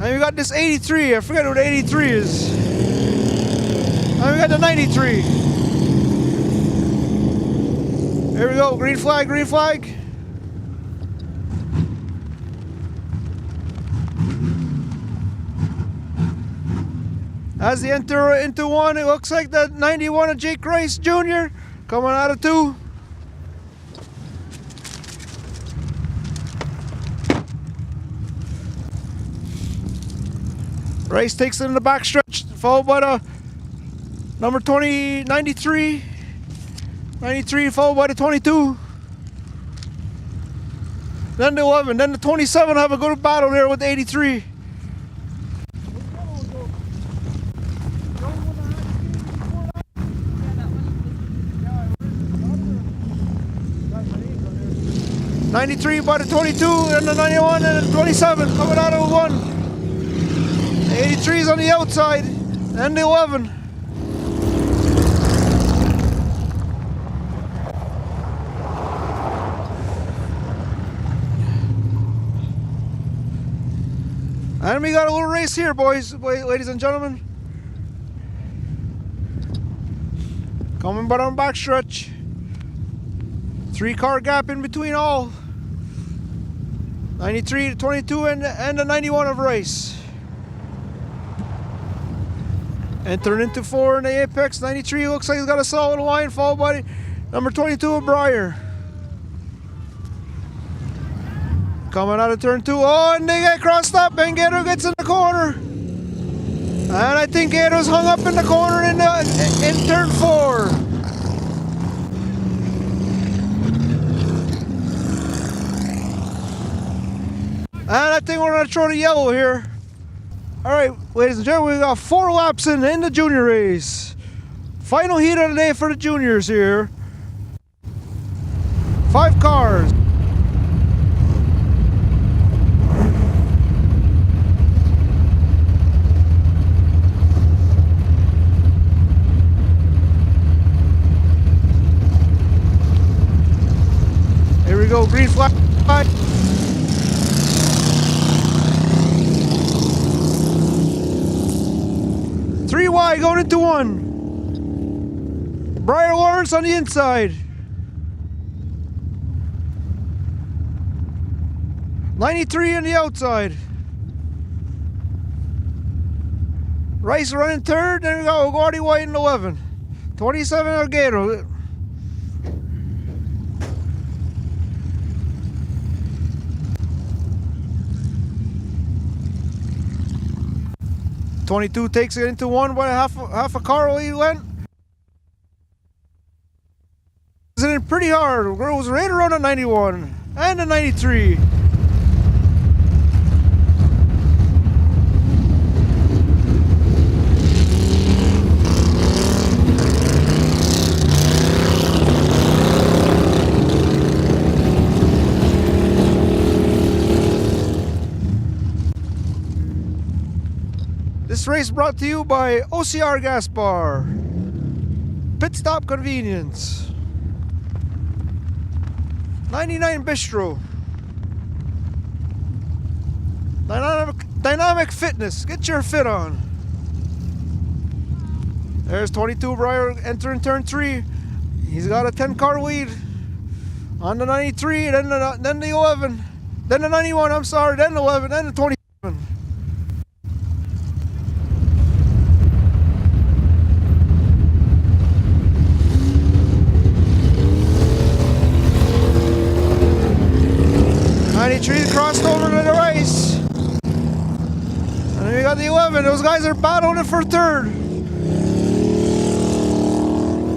and we got this 83. I forget what 83 is. And we got the 93. Here we go, green flag, green flag. As they enter into 1, it looks like that 91 of Jake Rice Jr. coming out of 2. Rice takes it in the backstretch, followed by the number 20, 93. 93 followed by the 22. Then the 11. Then the 27 have a good battle there with the 83. 93 by the 22, and the 91 and the 27 coming out of one. The 83 is on the outside, and the 11. And we got a little race here, boys, ladies and gentlemen. Coming but on backstretch. 3-car gap in between all. 93 to 22 and the 91 of race. Entering into 4 in the apex. 93 looks like he's got a solid line, followed by number 22 of Breyer. Coming out of turn 2. Oh, and they get crossed up, and Gator gets in the corner. And I think Gator's hung up in the corner in turn 4. And I think we're going to throw the yellow here. Alright, ladies and gentlemen, we got 4 laps in the junior race. Final heat of the day for the juniors here. 5 cars. Here we go, green flag. 3 wide going into 1. Breyer Lawrence on the inside. 93 on the outside. Rice running third. There we go. Gordy White in 11. 27 Algato. '22 takes it into 1 by half a car he went. It's in pretty hard. It was right around the 91 and the 93. This race brought to you by OCR Gas Bar, Pit Stop Convenience, 99 Bistro, Dynamic Fitness. Get your fit on. There's 22 Breyer entering turn 3. He's got a 10-car lead on the 93, then the 11, then the 91. I'm sorry, then the 11, then the 27. 93 crossed over to the race. And then we got the 11. Those guys are battling it for third.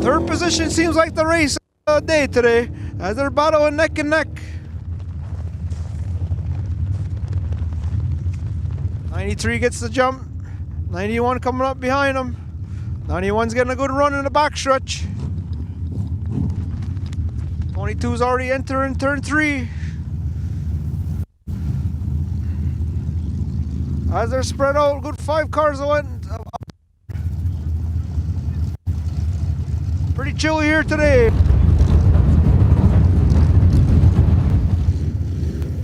Third position seems like the race of the day today, as they're battling neck and neck. 93 gets the jump. 91 coming up behind him. 91's getting a good run in the backstretch. 22's already entering turn 3. As they're spread out, good 5 cars went. Pretty chilly here today.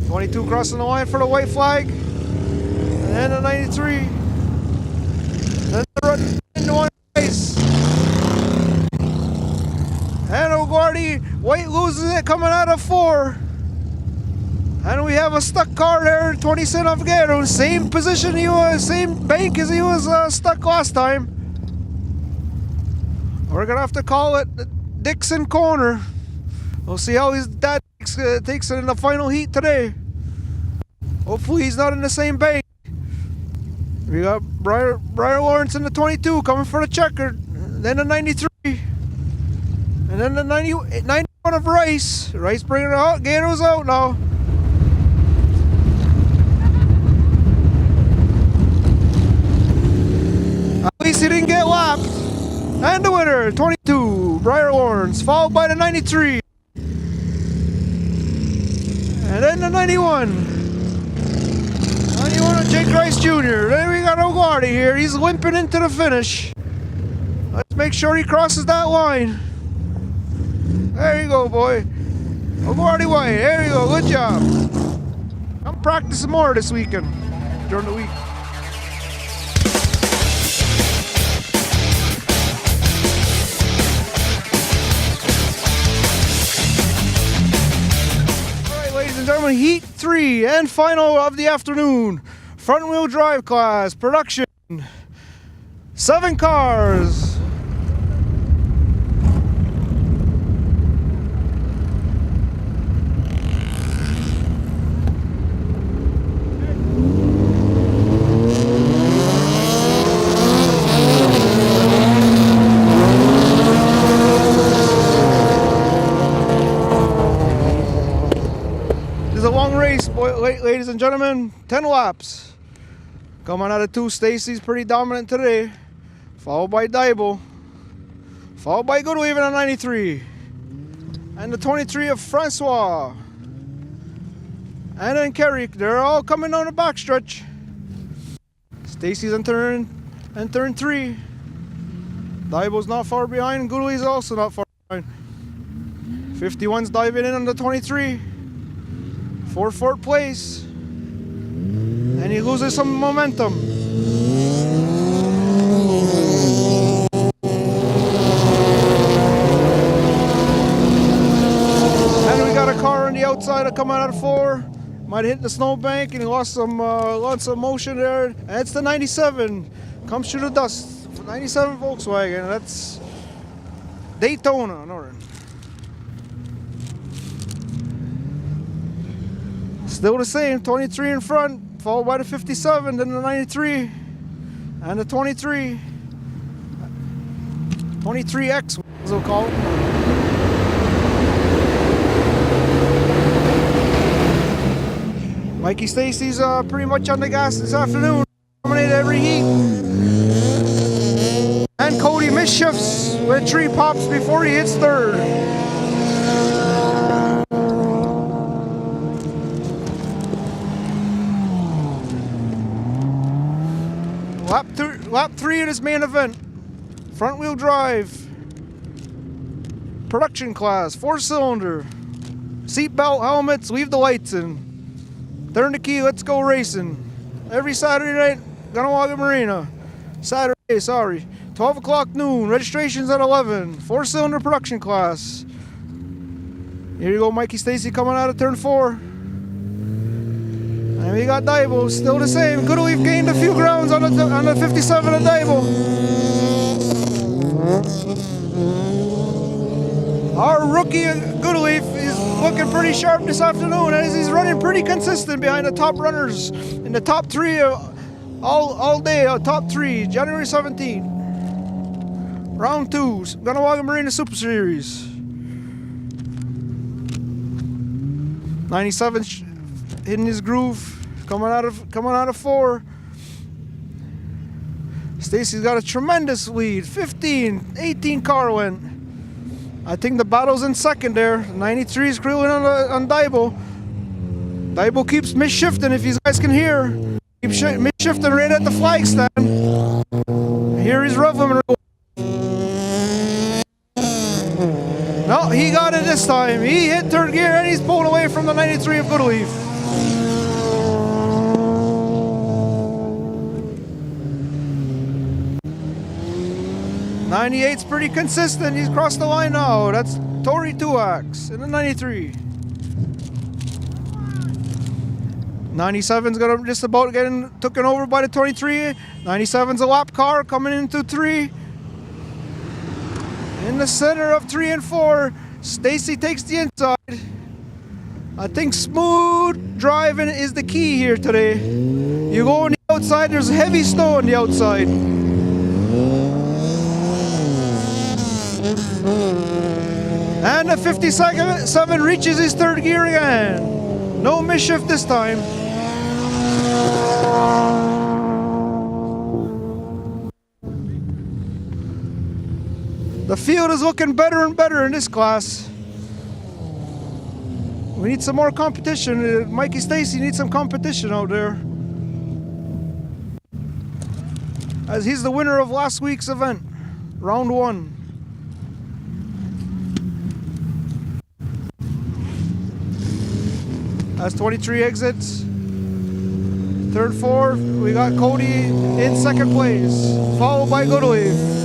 22 crossing the line for the white flag. And then the 93. Then they're running into one race. And O'Gardy, White loses it coming out of 4. And we have a stuck car there, 27 Algato. Same position he was, same bank as he was stuck last time. We're gonna have to call it Dixon Corner. We'll see how his dad takes it in the final heat today. Hopefully he's not in the same bank. We got Breyer Lawrence in the 22 coming for the checker. Then the 93. And then the 91 of Rice. Rice bringing it out. Gato's out now. At least he didn't get lapped. And the winner, 22, Breyer Lawrence, followed by the 93. And then the 91. 91 of Jake Rice Jr. Then we got O'Gardy here. He's limping into the finish. Let's make sure he crosses that line. There you go, boy. O'Gardy White. There you go. Good job. I'm practicing more this weekend during the week. Ladies and gentlemen, Heat 3 and final of the afternoon. Front wheel drive class, production. 7 cars. Ladies and gentlemen, 10 laps. Coming out of 2, Stacy's pretty dominant today. Followed by Daibo. Followed by Goodleaf in a 93. And the 23 of Francois. And then Kerry. They're all coming down the backstretch. Stacy's in turn 3. Daibo's not far behind. Goodleaf's also not far behind. 51's diving in on the 23. For fourth place, and he loses some momentum. And we got a car on the outside coming out of 4. Might hit the snowbank and he lost some motion there. And it's the 97. Comes through the dust. 97 Volkswagen. That's Daytona, Northern. Still the same, 23 in front, followed by the 57, then the 93, and the 23. 23X, as we'll call it. Mikey Stacy's pretty much on the gas this afternoon. Dominated every heat. And Cody misshifts with 3 pops before he hits 3rd. Lap 3 of this main event. Front wheel drive. Production class. 4-cylinder. Seatbelt, helmets, leave the lights in. Turn the key, let's go racing. Every Saturday night, Ganawagga Marina. Saturday, sorry. 12 o'clock noon. Registration's at 11. 4-cylinder production class. Here you go, Mikey Stacy coming out of turn 4. And we got Daibo, still the same. Goodleaf gained a few grounds on the 57 of Daibo. Our rookie Goodleaf is looking pretty sharp this afternoon as he's running pretty consistent behind the top runners in the top 3 all day. Top 3, January 17th. Round 2, Ganawagga Marina Super Series. 97 hitting his groove, coming out of 4. Stacy's got a tremendous lead. 15, 18 car went. I think the battle's in second there. 93 is cruising on Daibo. Daibo keeps misshifting, if you guys can hear. Keeps misshifting right at the flag stand. Here he's roughing. No, he got it this time. He hit 3rd gear and he's pulled away from the 93 of Goodleaf. '98's pretty consistent. He's crossed the line now. That's Tori Tuax in the 93. 97's gonna just about getting taken over by the 23. 97's a lap car coming into 3. In the center of 3 and 4, Stacy takes the inside. I think smooth driving is the key here today. You go on the outside, there's heavy snow on the outside. And the 57 reaches his 3rd gear again. No mischief this time. The field is looking better and better in this class. We need some more competition. Mikey Stacy needs some competition out there. As he's the winner of last week's event, round 1. That's 23 exits. Third, fourth, we got Cody in second place, followed by Goodleaf.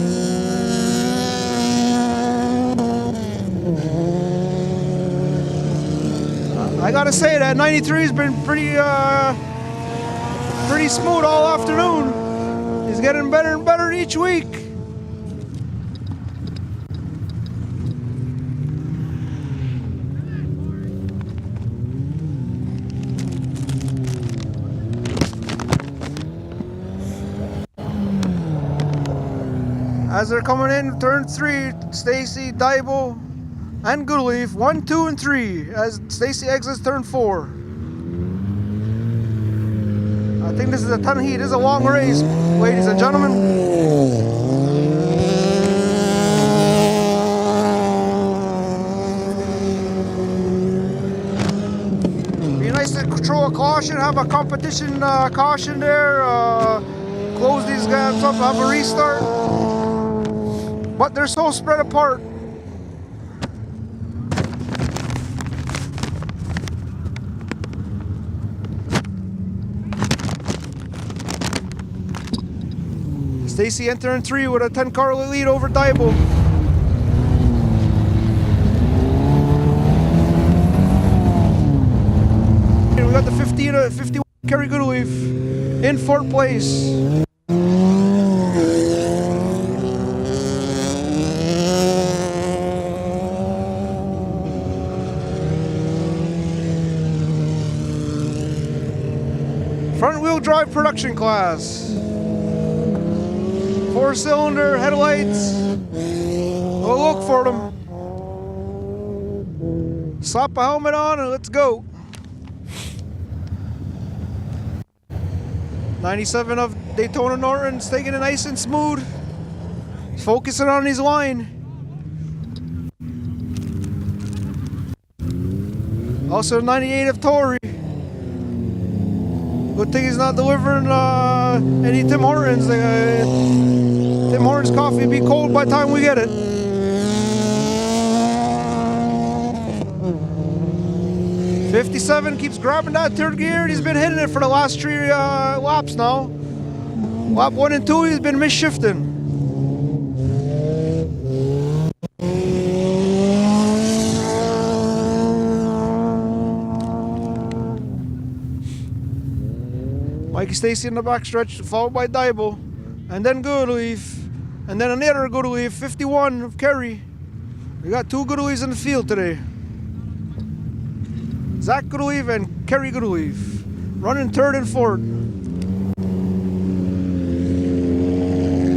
I gotta say that 93's been pretty smooth all afternoon. He's getting better and better each week. As they're coming in, turn 3, Stacy, Daibo, and Goodleaf, 1, 2, and 3, as Stacy exits turn 4. I think this is a ton heat. This is a long race, ladies and gentlemen. Be nice to throw a caution, have a competition caution there, close these gaps up, have a restart. But they're so spread apart. Stacy entering 3 with a 10-car lead over Daibo. We got the 51 Kerry Goodleaf in 4th place. Front-wheel drive production class. 4-cylinder headlights. We'll look for them. Slap a helmet on and let's go. 97 of Daytona Norton's taking it nice and smooth. He's focusing on his line. Also 98 of Tory. Good thing he's not delivering any Tim Hortons. Tim Hortons coffee will be cold by the time we get it. '57 keeps grabbing that 3rd gear. He's been hitting it for the last 3 laps now. Lap 1 and 2, he's been misshifting. Mikey Stacy in the backstretch, followed by Daibo, and then Goodleaf, and then another Goodleaf, 51 of Kerry. We got 2 Goodleafs in the field today. Zach Goodleaf and Kerry Goodleaf, running 3rd and 4th.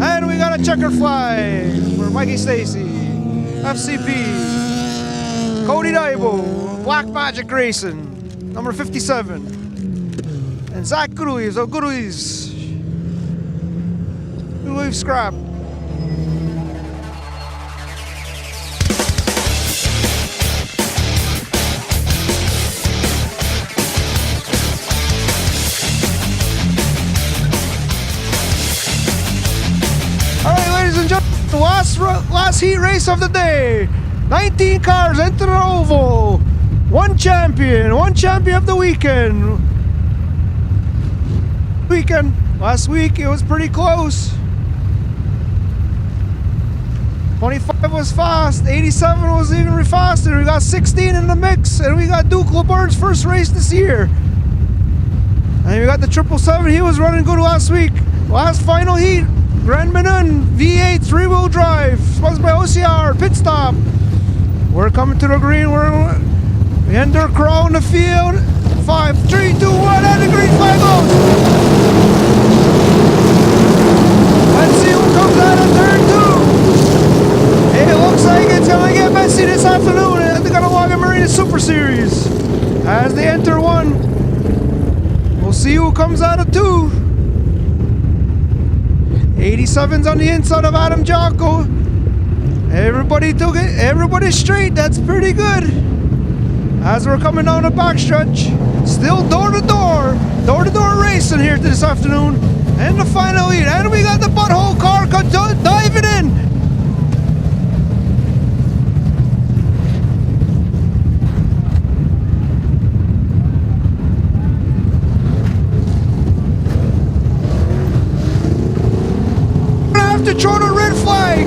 And we got a checker flag for Mikey Stacy, FCP, Cody Daibo, Black Magic Racing, number 57. And Zach Goodleaf, Goodleaf scrap. Alright, ladies and gentlemen, the last heat race of the day. 19 cars enter the oval. One champion of the weekend. Last week it was pretty close. 25 was fast, 87 was even faster. We got 16 in the mix, and we got Duke LeBurn's first race this year. And we got the 777, he was running good last week. Last final heat, Grand Menon V8 3-wheel drive, sponsored by OCR, pit stop. We're coming to the green, we enter Crow in the field. 5, 3, 2, 1, and the green flag goes. Let's see who comes out of turn 2. It looks like it's gonna get messy this afternoon at the Ganawanga Marina Super Series. As they enter 1, we'll see who comes out of 2. 87's on the inside of Adam Jocko. Everybody took it, everybody's straight, that's pretty good. as we're coming down the backstretch. Still door-to-door racing here this afternoon. And the final heat, and we got the butthole car diving in. To throw the red flag.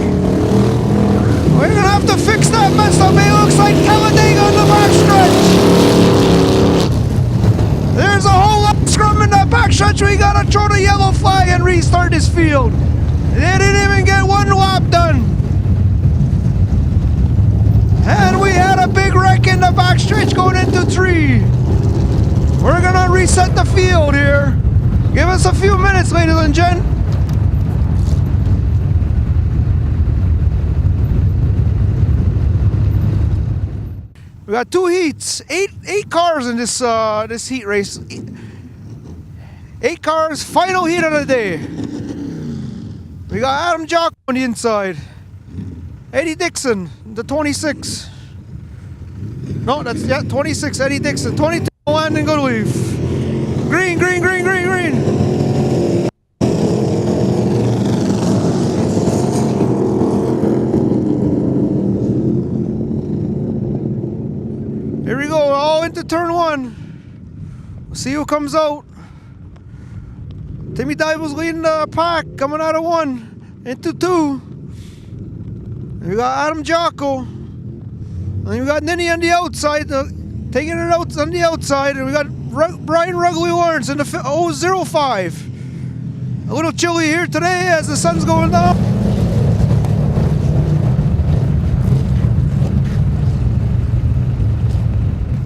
We're gonna have to fix that mess up. It looks like Talladega on the backstretch. There's a whole lot of scrum in that backstretch. We gotta throw the yellow flag and restart this field. They didn't even get one lap done. And we had a big wreck in the backstretch going into 3. We're gonna reset the field here. Give us a few minutes, ladies and gents. We got 2 heats, eight cars in this this heat race. 8 cars, final heat of the day. We got Adam Jocko on the inside. Eddie Dixon, the 26. No, that's 26. Eddie Dixon, 22. Landon Goodleaf. Green. Here we go, all into turn 1. We'll see who comes out. Timmy Dible's leading the pack, coming out of 1 into 2. And we got Adam Jocko. And we got Ninny on the outside, taking it out on the outside. And we got Brian Rugley Lawrence in the 005. A little chilly here today as the sun's going down.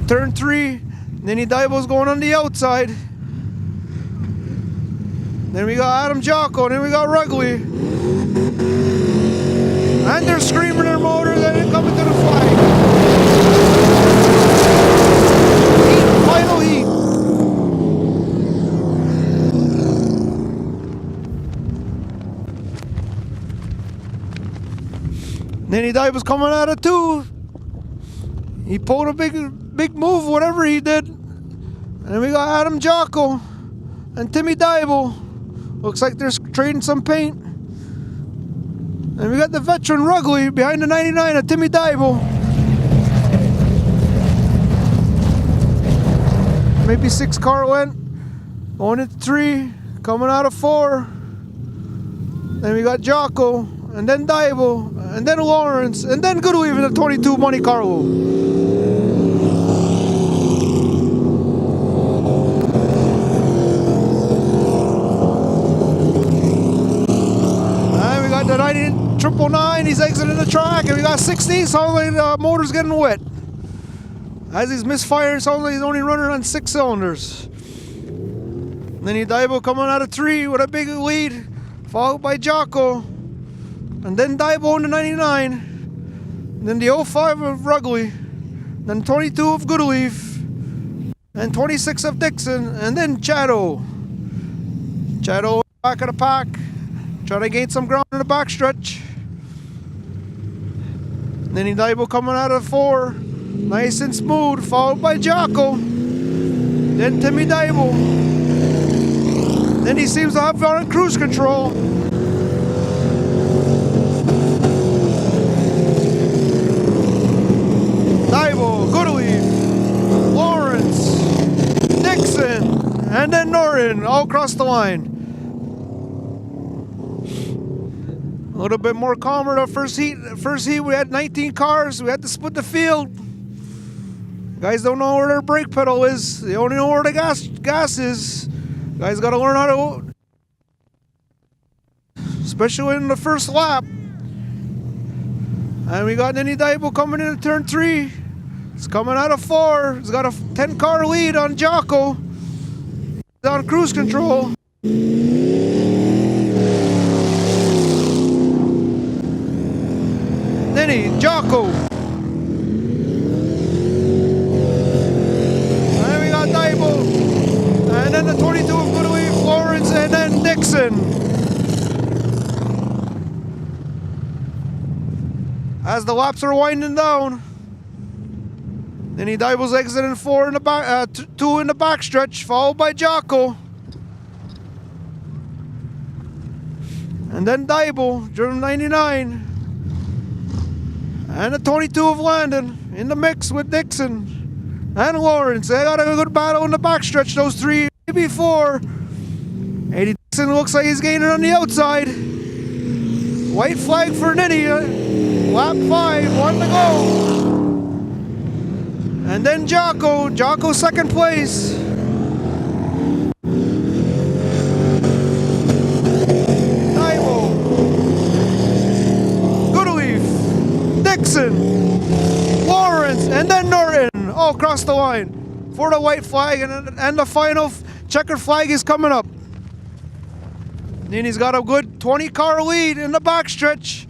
Turn 3, Ninny Dible's going on the outside. Then we got Adam Jocko, then we got Rugley. And they're screaming their motors and they're coming to the flag. Final heat. Ninny Dible's coming out of 2. He pulled a big move, whatever he did. And we got Adam Jocko and Timmy Dible. Looks like they're trading some paint. And we got the veteran Rugley behind the 99 of Timmy Dible. Maybe 6 car went. Going into 3, coming out of 4. Then we got Jocko, and then Dible, and then Lawrence, and then Goodleaf in the 22 Monte Carlo. The 999, he's exiting the track, and we got 16. Sounds like the motor's getting wet. As he's misfiring, sounds like he's only running on 6 cylinders. Ninny Dible coming out of 3 with a big lead, followed by Jocko, and then Dible in the 99, then the 05 of Rugley, then 22 of Goodleaf, and 26 of Dixon, and then Chado back of the pack. Trying to gain some ground in the backstretch. Ninny Dible coming out of 4. Nice and smooth, followed by Jocko. Then Timmy Dible. Then he seems to have on cruise control. Dible, Goodleaf, Lawrence, Dixon, and then Norton all across the line. A little bit more calmer the first heat. First heat we had 19 cars. We had to split the field. Guys don't know where their brake pedal is. They only know where the gas is. Guys got to learn how to, especially in the first lap. And we got Ninny Dible coming into turn 3. It's coming out of 4. He's got a 10 car lead on Jocko. He's on cruise control. Ninny, Jocko. And we got Dible. And then the 22 of Goodleaf, Lawrence, and then Dixon. As the laps are winding down. Then he Dible's exiting 4 in the back, 2 in the backstretch, followed by Jocko. And then Dible, driven 99. And the 22 of Landon in the mix with Dixon and Lawrence. They got a good battle in the backstretch, those 3, maybe 4. 80 Dixon looks like he's gaining on the outside. White flag for Nitty. Lap 5, 1 to go. And then Jocko. Jocko second place. Lawrence, and then Norton all across the line for the white flag, and the final checkered flag is coming up. Nini's got a good 20-car lead in the backstretch,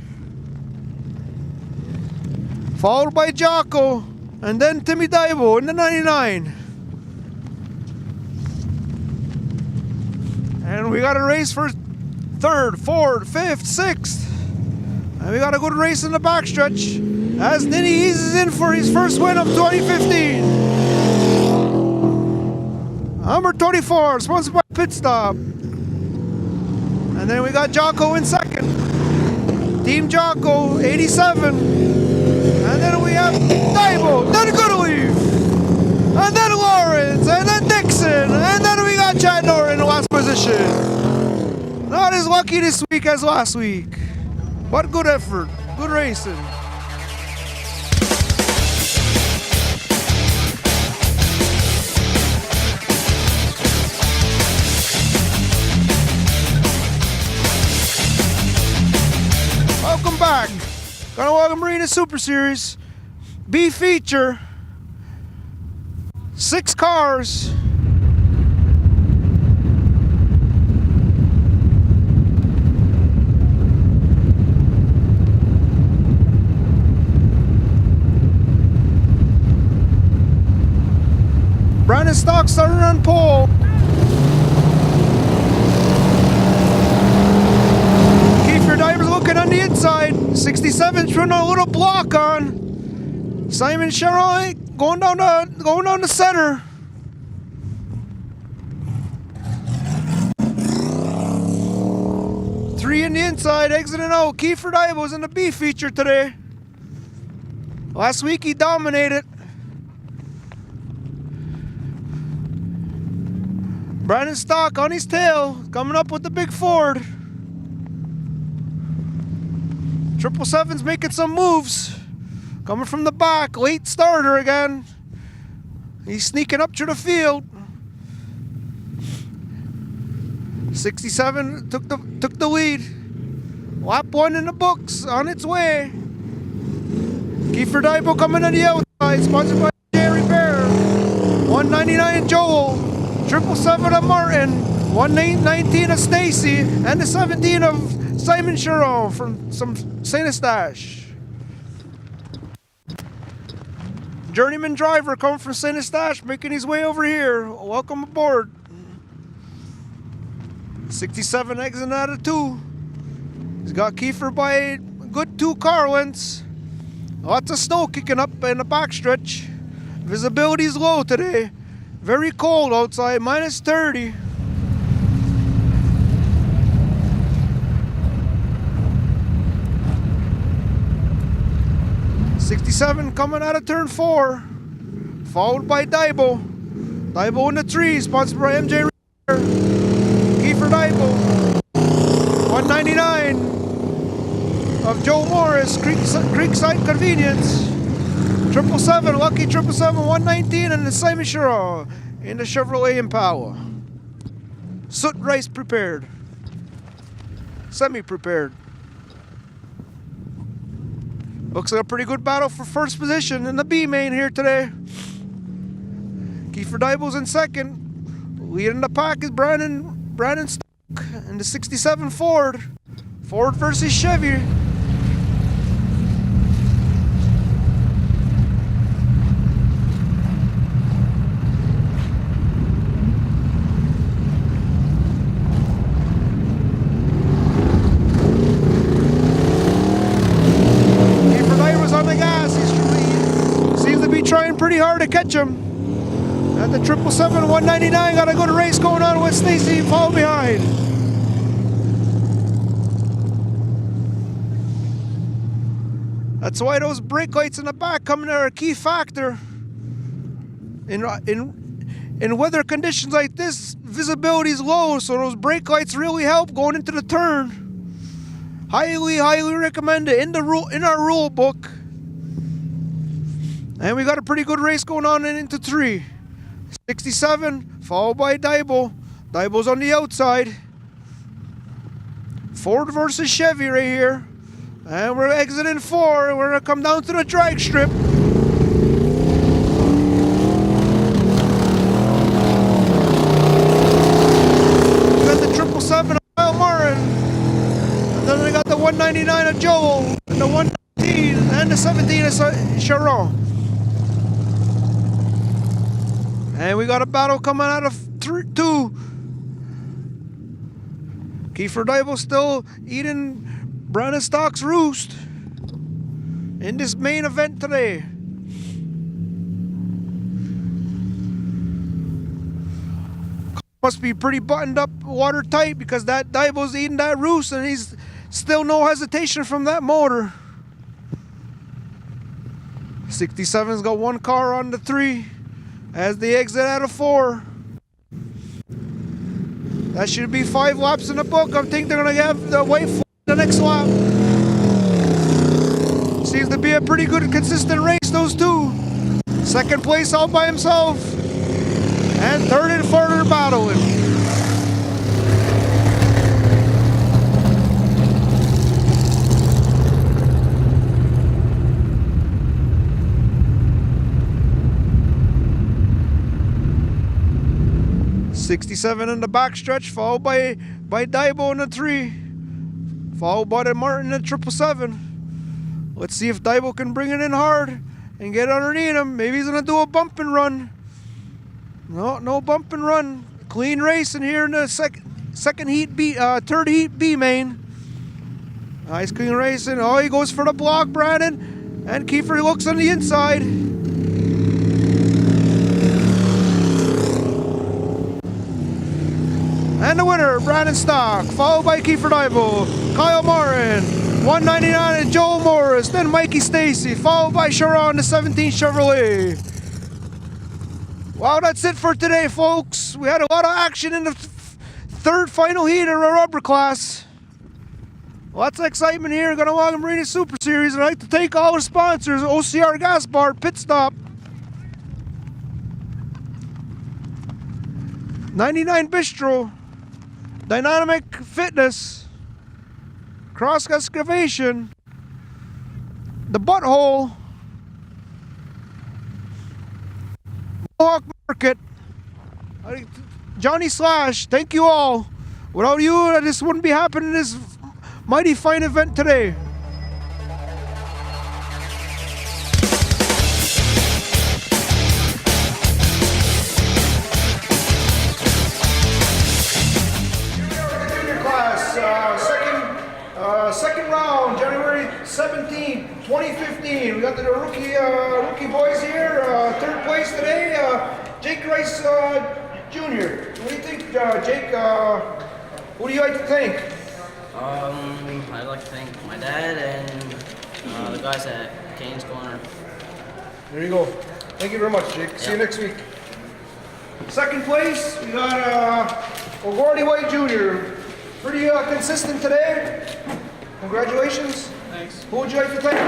followed by Jocko, and then Timmy Dible in the 99. And we got a race for 3rd, 4th, 5th, 6th. And we got a good race in the backstretch as Nini eases in for his first win of 2015. Number 24, sponsored by Pit Stop. And then we got Jocko in second. Team Jocko, 87. And then we have Dible, then Goodleaf, and then Lawrence, and then Dixon, and then we got Chad Norton in the last position. Not as lucky this week as last week. But good effort, good racing. Welcome back. Kahnawake Marina Super Series B feature. 6 cars. Brandon Stock starting on pole. Kiefer Diver's looking on the inside. 67's putting a little block on. Simon Charon going down the center. Three in the inside, exiting out. Kiefer Dive was in the B feature today. Last week he dominated. Brandon Stock on his tail, coming up with the big Ford. 777's making some moves. Coming from the back, late starter again. He's sneaking up to the field. 67 took the lead. Lap 1 in the books, on its way. Kiefer Dible coming on the outside, sponsored by Jerry Bear. 199 Joel. 777 of Martin, 119 of Stacy, and the 17 of Simon Charon from Saint Eustache. Journeyman driver coming from Saint Eustache, making his way over here. Welcome aboard. 67 exiting out of 2. He's got Kiefer by a good 2 car lengths. Lots of snow kicking up in the backstretch. Visibility's low today. Very cold outside, minus 30. '67 coming out of turn 4, followed by Dible. Dible in the trees, sponsored by MJ Reader. Kiefer Dible. 199 of Joe Morris, Creekside Convenience. 777, lucky 777, 119, and the Simon Charon in the Chevrolet Impala. Soot rice prepared. Semi-prepared. Looks like a pretty good battle for first position in the B main here today. Kiefer Dible's in second. Leading the pack is Brandon Stock in the 67 Ford. Ford versus Chevy. Trying pretty pretty hard to catch him. At the 777, 199, got a good race going on with Stacy, fall behind. That's why those brake lights in the back coming are a key factor. In weather conditions like this, visibility is low, so those brake lights really help going into the turn. Highly, highly recommended in our rule book. And we got a pretty good race going on into 3. 67, followed by Daibo. Daibo's on the outside. Ford versus Chevy right here. And we're exiting 4, and we're gonna come down to the drag strip. We got the 777 of Kyle Martin. And then we got the 199 of Joel, and the 119 and the 17 of Sharon. And we got a battle coming out of 2. Kiefer Daibo still eating Brandon Stock's roost in this main event today. Must be pretty buttoned up, watertight, because that Daibo's eating that roost and he's still no hesitation from that motor. 67's got 1 car on the 3 as they exit out of 4. That should be 5 laps in the book. I think they're gonna have the wait for the next lap. Seems to be a pretty good consistent race, those 2. Second place all by himself. And 3rd and 4th are battling. '67 in the backstretch, followed by Daibo in the 3, followed by the Martin in the 777. Let's see if Daibo can bring it in hard and get underneath him. Maybe he's gonna do a bump and run. No bump and run. Clean race in here in the second heat B, 3rd heat B main. Nice clean racing. Oh, he goes for the block, Brandon, and Kiefer looks on the inside. And the winner, Brandon Stock, followed by Kiefer Daibo, Kyle Martin, 199 and Joel Morris, then Mikey Stacy, followed by Sharon, the 17 Chevrolet. Wow, that's it for today, folks. We had a lot of action in the 3rd final heat of the rubber class. Lots of excitement here. Gonna Waga Marina Super Series. I'd like to thank all our sponsors, OCR Gas Bar, Pit Stop, 99 Bistro, Dynamic Fitness, Cross Excavation, The Butthole, Mohawk Market, Johnny Slash. Thank you all. Without you, this wouldn't be happening, this mighty fine event today. Second round, January 17, 2015. We got the rookie boys here. 3rd place today, Jake Rice Jr. What do you think, Jake? Who do you like to thank? I'd like to thank my dad and the guys at Kane's Corner. There you go. Thank you very much, Jake. See you next week. 2nd place, we got O'Gordy White Jr. Pretty consistent today. Congratulations. Thanks. Who would you like to thank?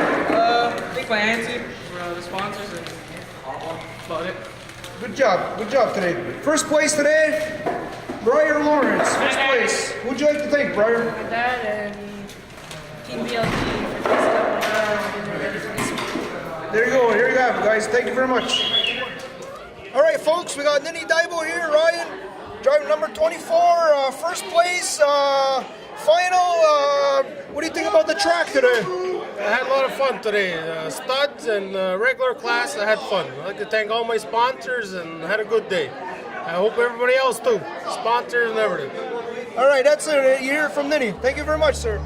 Thank my auntie for the sponsors and that's about it. Good job today. 1st place today, Briar Lawrence. 1st place. Who would you like to thank, Briar? My dad and Team BLT for fixing up my car and getting ready for this week. There you go. Here you have it, guys. Thank you very much. All right, folks. We got Ninny Daibo here. Ryan, driving number 24. 1st place. Final. What do you think about the track today? I had a lot of fun today. Studs and regular class, I had fun. I'd like to thank all my sponsors and had a good day. I hope everybody else too. Sponsors and everything. All right, that's it. You hear from Ninny. Thank you very much, sir.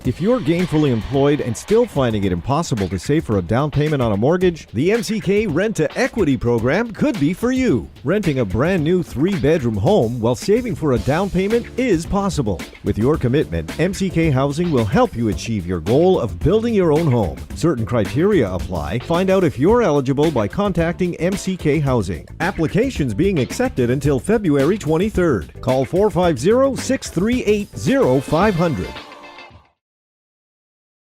If you're gainfully employed and still finding it impossible to save for a down payment on a mortgage, the MCK Rent-to-Equity program could be for you. Renting a brand new 3-bedroom home while saving for a down payment is possible. With your commitment, MCK Housing will help you achieve your goal of building your own home. Certain criteria apply. Find out if you're eligible by contacting MCK Housing. Applications being accepted until February 23rd. Call 450-638-0500.